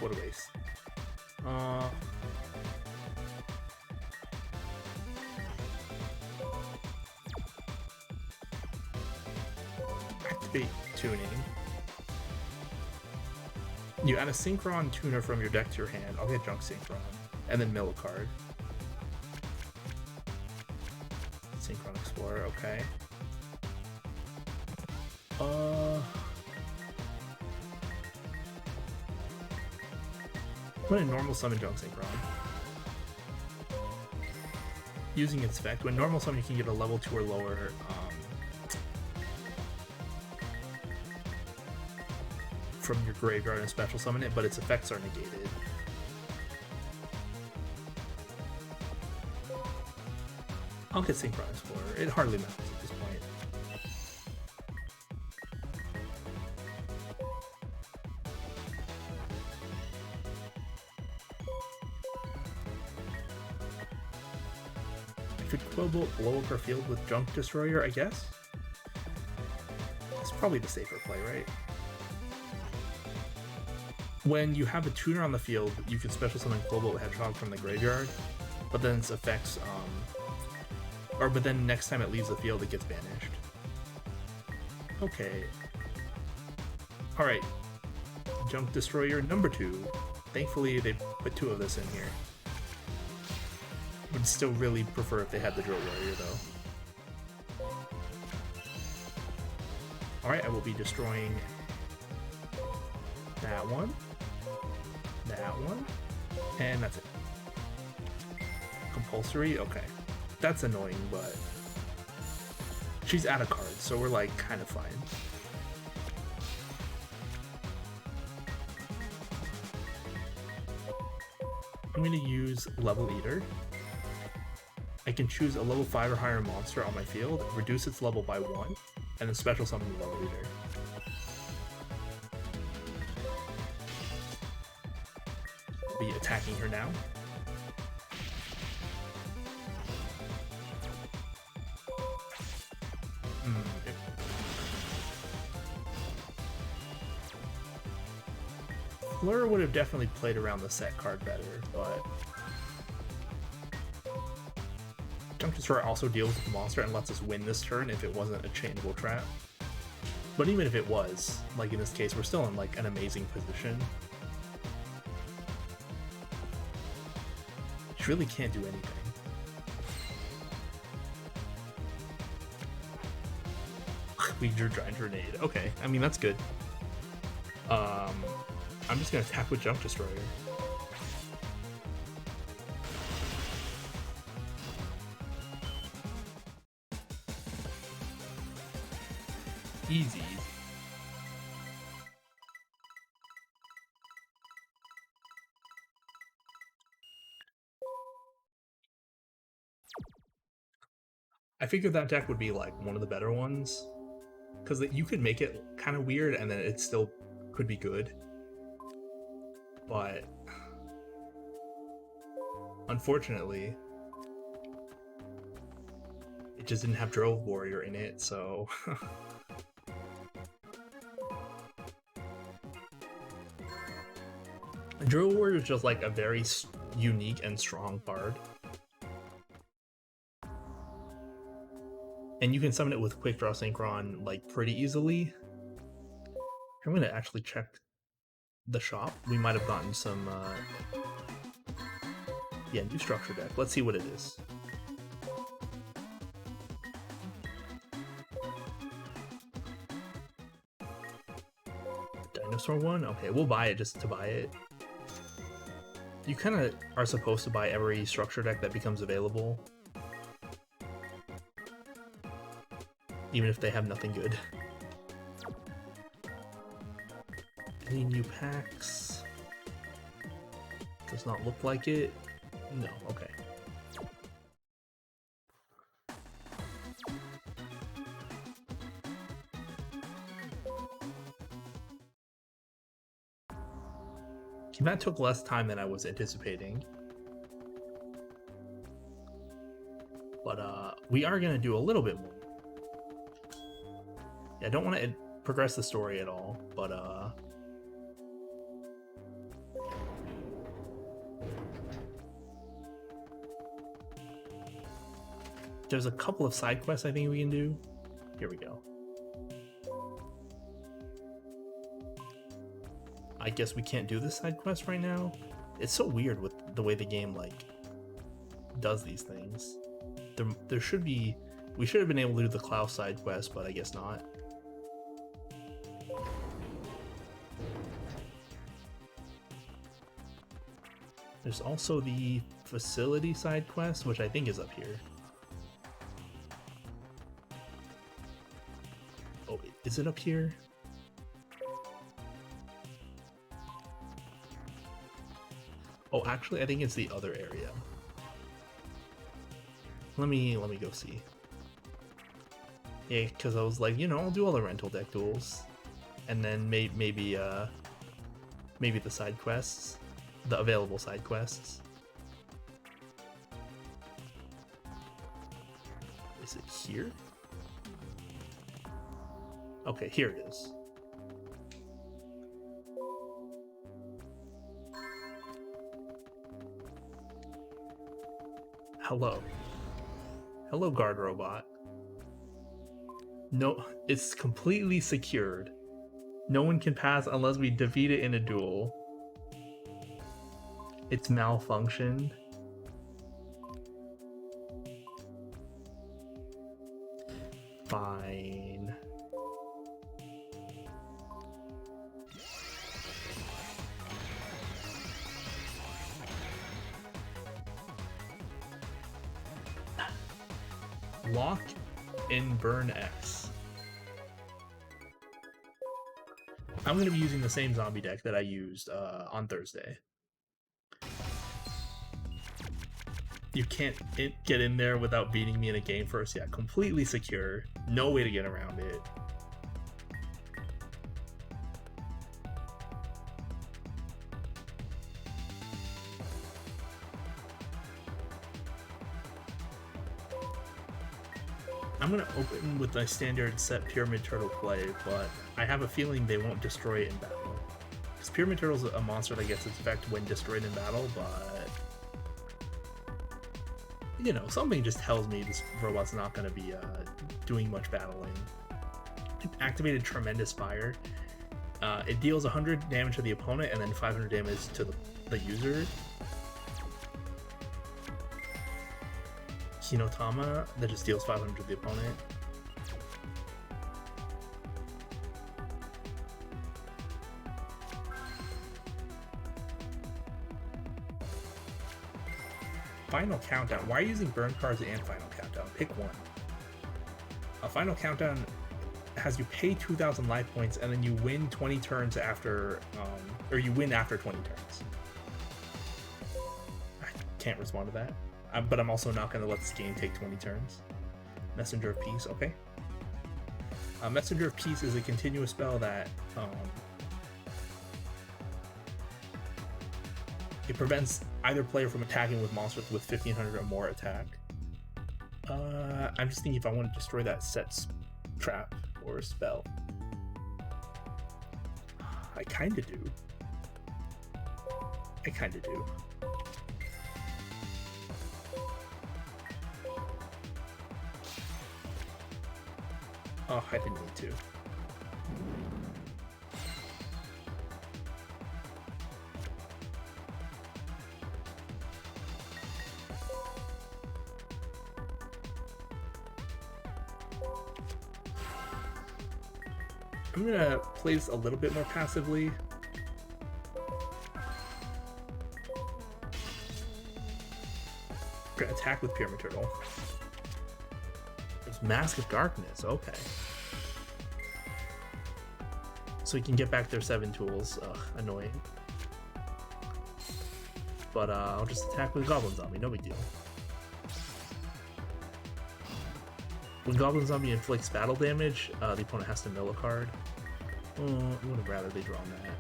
What a waste. Activate Tuning. You add a Synchron Tuner from your deck to your hand. I'll get Junk Synchron. And then mill a card. Synchron Explorer, okay. I'm gonna normal summon Junk Synchron. Using its effect, when normal summon you can get a level 2 or lower from your graveyard and special summon it, but its effects are negated. I'll get Synchron Explorer. It hardly matters at this point. I could Quillbolt blow up her field with Junk Destroyer, I guess? It's probably the safer play, right? When you have a tuner on the field, you can special summon Global Hedgehog from the graveyard, but then its effects, but then next time it leaves the field, it gets banished. Okay. Alright. Junk Destroyer number 2. Thankfully, they put 2 of this in here. Would still really prefer if they had the Drill Warrior, though. Alright, I will be destroying that one, and that's it. Compulsory? Okay. That's annoying, but she's out of cards, so we're like kind of fine. I'm going to use Level Eater. I can choose a level 5 or higher monster on my field, reduce its level by 1, and then special summon the Level Eater. I'll be attacking her now. Fleur would have definitely played around the set card better, but Junk Destroyer also deals with the monster and lets us win this turn if it wasn't a changeable trap. But even if it was, like in this case, we're still in like an amazing position. She really can't do anything. We drew Giant Grenade. Okay, I mean that's good. I'm just gonna attack with Junk Destroyer. Easy. I figured that deck would be like one of the better ones, because you could make it kind of weird and then it still could be good. But unfortunately, it just didn't have Drill Warrior in it, so Drill Warrior is just like a very unique and strong card. And you can summon it with Quick Draw Synchron like pretty easily. I'm gonna actually check the shop. We might have gotten some new structure deck. Let's see what it is. Dinosaur one? Okay, we'll buy it just to buy it. You kind of are supposed to buy every structure deck that becomes available, even if they have nothing good. Any new packs? Does not look like it. No, okay. That took less time than I was anticipating. But we are going to do a little bit more. Yeah, I don't want to progress the story at all, but there's a couple of side quests I think we can do. Here we go. I guess we can't do this side quest right now. It's so weird with the way the game like does these things. There should be, we should have been able to do the Klaus side quest, but I guess not. There's also the facility side quest, which I think is up here. Oh, is it up here? Oh, actually, I think it's the other area. Let me go see. Yeah, because I was like, you know, I'll do all the rental deck duels, and then maybe the side quests, the available side quests. Is it here? Okay, here it is. hello. Hello, guard robot. No, it's completely secured. No one can pass unless we defeat it in a duel. It's malfunctioned. Fine. Lock in Burn X. I'm going to be using the same zombie deck that I used on Thursday. You can't get in there without beating me in a game first. Yeah, completely secure. No way to get around it. I'm going to open with my standard set Pyramid Turtle play, but I have a feeling they won't destroy it in battle. Because Pyramid Turtle's a monster that gets its effect when destroyed in battle, but... you know, something just tells me this robot's not going to be doing much battling. It activated Tremendous Fire. It deals 100 damage to the opponent and then 500 damage to the user. Hinotama, that just deals 500 to the opponent. Final Countdown. Why are you using burn cards and Final Countdown? Pick one. A Final Countdown has you pay 2,000 life points and then you win 20 turns after, or you win after 20 turns. I can't respond to that. But I'm also not going to let this game take 20 turns. Messenger of Peace, okay. Messenger of Peace is a continuous spell that it prevents either player from attacking with monsters with 1500 or more attack. I'm just thinking if I want to destroy that set trap or spell. I kinda do. Oh, I didn't need to. I'm gonna play this a little bit more passively. We're gonna attack with Pyramid Turtle. There's Mask of Darkness, okay. So we can get back their 7 tools. Ugh, annoying. But I'll just attack with Goblin Zombie, no big deal. When Goblin Zombie inflicts battle damage, the opponent has to mill a card. I would have rather they drawn that.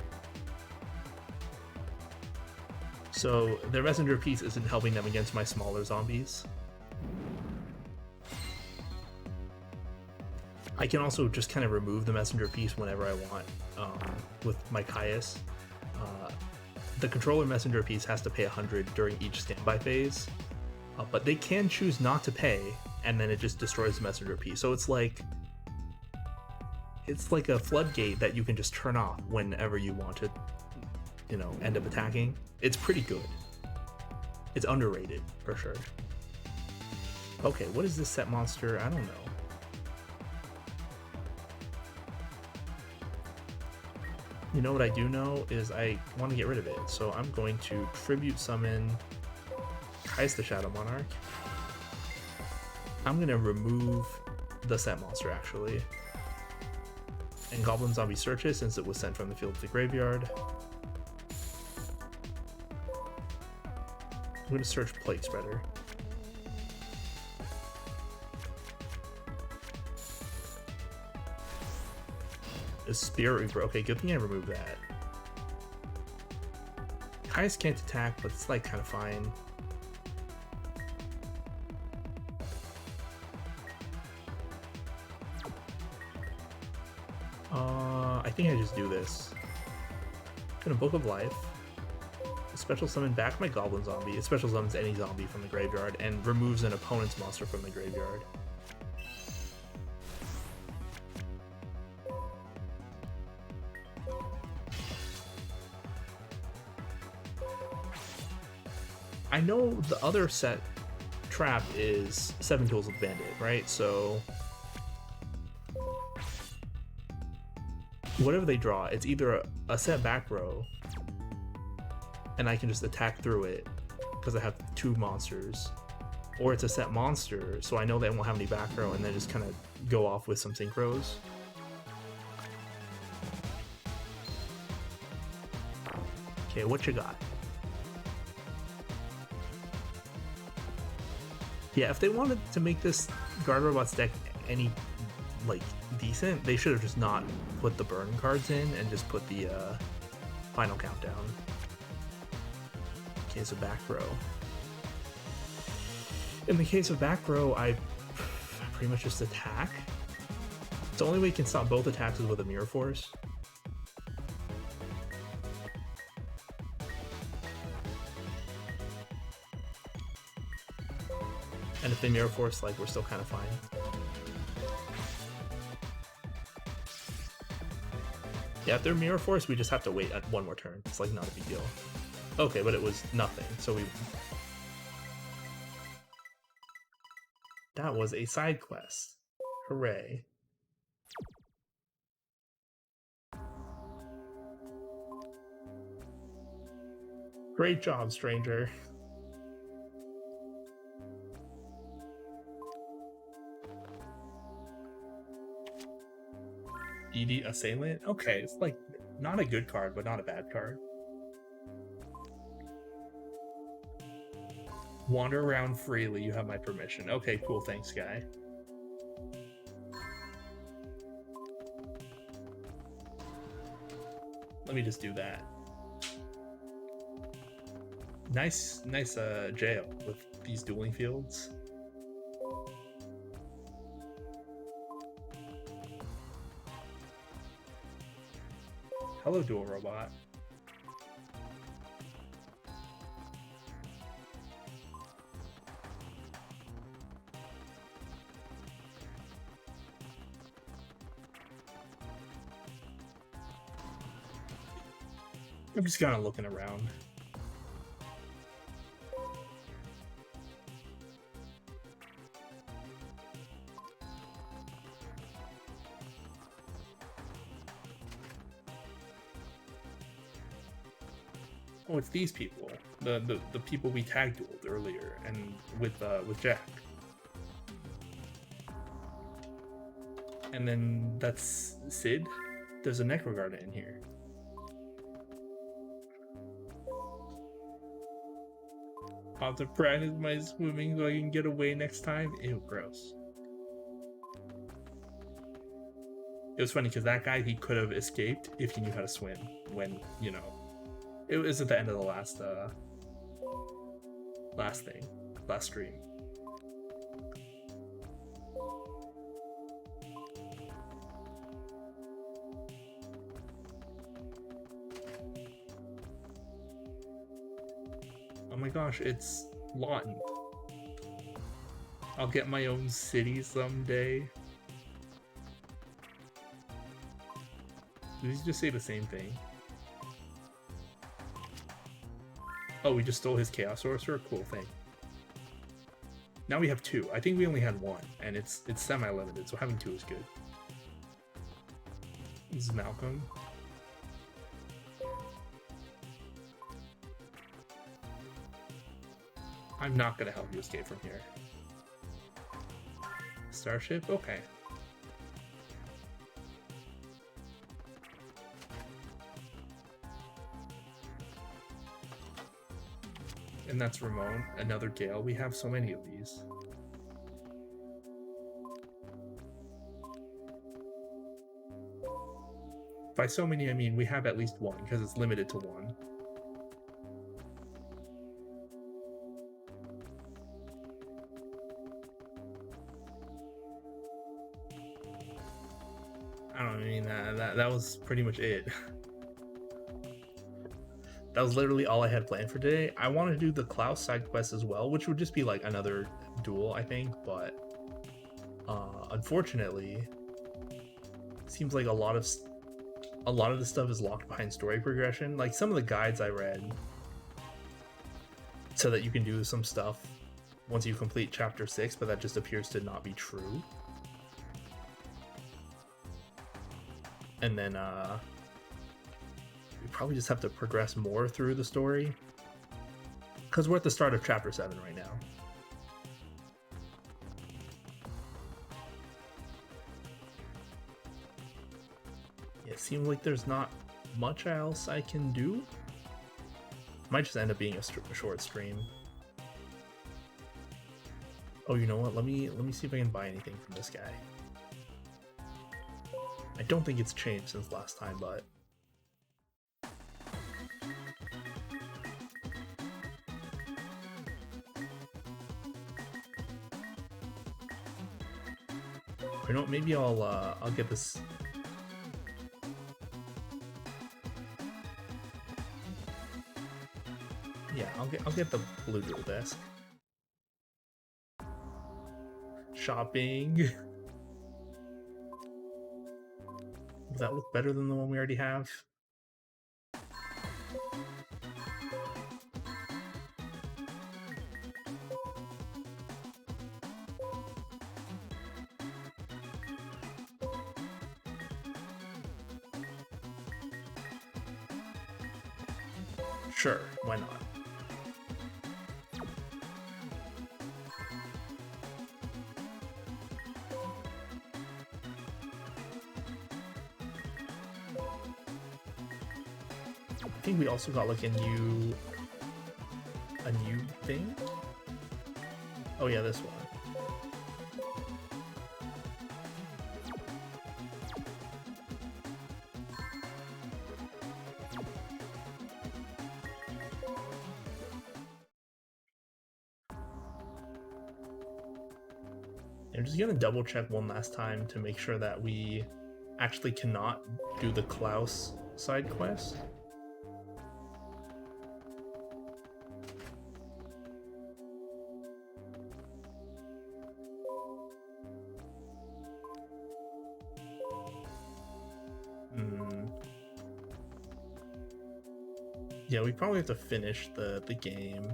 So their Messenger piece isn't helping them against my smaller zombies. I can also just kind of remove the Messenger piece whenever I want with my Caius. The controller Messenger piece has to pay 100 during each standby phase, but they can choose not to pay, and then it just destroys the Messenger piece. So it's like a floodgate that you can just turn off whenever you want to, you know, end up attacking. It's pretty good. It's underrated for sure. Okay, what is this set monster? I don't know. You know what I do know is I want to get rid of it, so I'm going to Tribute Summon Caius the Shadow Monarch. I'm going to remove the set monster actually. And Goblin Zombie search it since it was sent from the field to the graveyard. I'm going to search Plague Spreader. A Spirit Reaper. Okay, good thing I removed that. Caius can't attack, but it's like kind of fine. I think I just do this. I'm gonna Book of Life, special summon back my goblin zombie. It special summons any zombie from the graveyard and removes an opponent's monster from the graveyard. I know the other set trap is 7 Tools of the Bandit, right? So whatever they draw, it's either a set back row and I can just attack through it because I have 2 monsters, or it's a set monster so I know they won't have any back row and then just kind of go off with some synchros. Okay, what you got? Yeah, if they wanted to make this Guard Robots deck any, like, decent, they should have just not put the burn cards in and just put the final countdown. Okay, so back row. In the case of back row, I pretty much just attack. The only way you can stop both attacks is with a Mirror Force. And if they Mirror Force, like, we're still kind of fine. Yeah, if they're Mirror Force, we just have to wait at 1 more turn. It's, like, not a big deal. Okay, but it was nothing, so we... That was a side quest. Hooray. Great job, stranger. ED Assailant? Okay, it's like not a good card, but not a bad card. Wander around freely, you have my permission. Okay, cool, thanks, guy. Let me just do that. Nice jail with these dueling fields. Hello, Dual Robot. I'm just kind of looking around. Oh, it's these people, the people we tag dueled earlier, and with Jack. And then that's Sid. There's a Necrogarda in here. I'll have to practice my swimming so I can get away next time. Ew, gross. It was funny because that guy, he could have escaped if he knew how to swim when, you know, it was at the end of the last stream. Oh my gosh, it's Lawton. I'll get my own city someday. Did he just say the same thing? Oh, we just stole his Chaos Sorcerer? Cool thing. Now we have 2. I think we only had 1, and it's semi-limited, so having 2 is good. This is Malcolm. I'm not gonna help you escape from here. Starship? Okay. And that's Ramon, another Gale. We have so many of these. By so many, I mean we have at least 1, because it's limited to 1. I don't mean that was pretty much it. that was literally all I had planned for today. I want to do the Klaus side quest as well, which would just be like another duel, I think, but unfortunately, seems like a lot of the stuff is locked behind story progression. Like some of the guides I read so that you can do some stuff once you complete chapter 6, but that just appears to not be true. And then we probably just have to progress more through the story because we're at the start of chapter 7 right now. It seems like there's not much else I can do. Might just end up being a short stream. Oh, you know what? Let me see if I can buy anything from this guy. I don't think it's changed since last time, but you know what? Maybe I'll get this. Yeah, I'll get the blue dual desk. Shopping. Does that look better than the one we already have? Sure, why not? I think we also got like a new thing. Oh yeah, this one. I'm just gonna double check one last time to make sure that we actually cannot do the Klaus side quest. Yeah, we probably have to finish the game.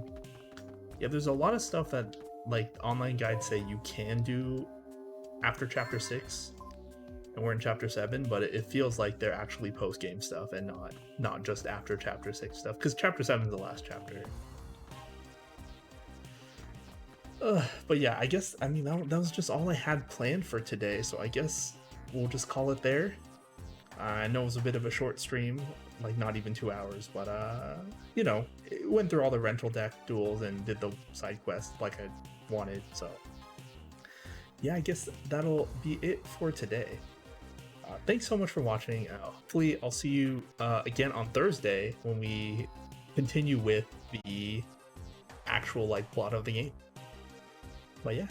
Yeah, there's a lot of stuff that like online guides say you can do after chapter 6, and we're in chapter 7, but it feels like they're actually post-game stuff and not just after chapter 6 stuff, because chapter 7 is the last chapter. But yeah, I guess, I mean, that was just all I had planned for today, so I guess we'll just call it there. I know it was a bit of a short stream, like not even 2 hours, but you know, it went through all the rental deck duels and did the side quest like I wanted, so yeah, I guess that'll be it for today. Thanks so much for watching. Hopefully I'll see you again on Thursday when we continue with the actual like plot of the game. But yeah,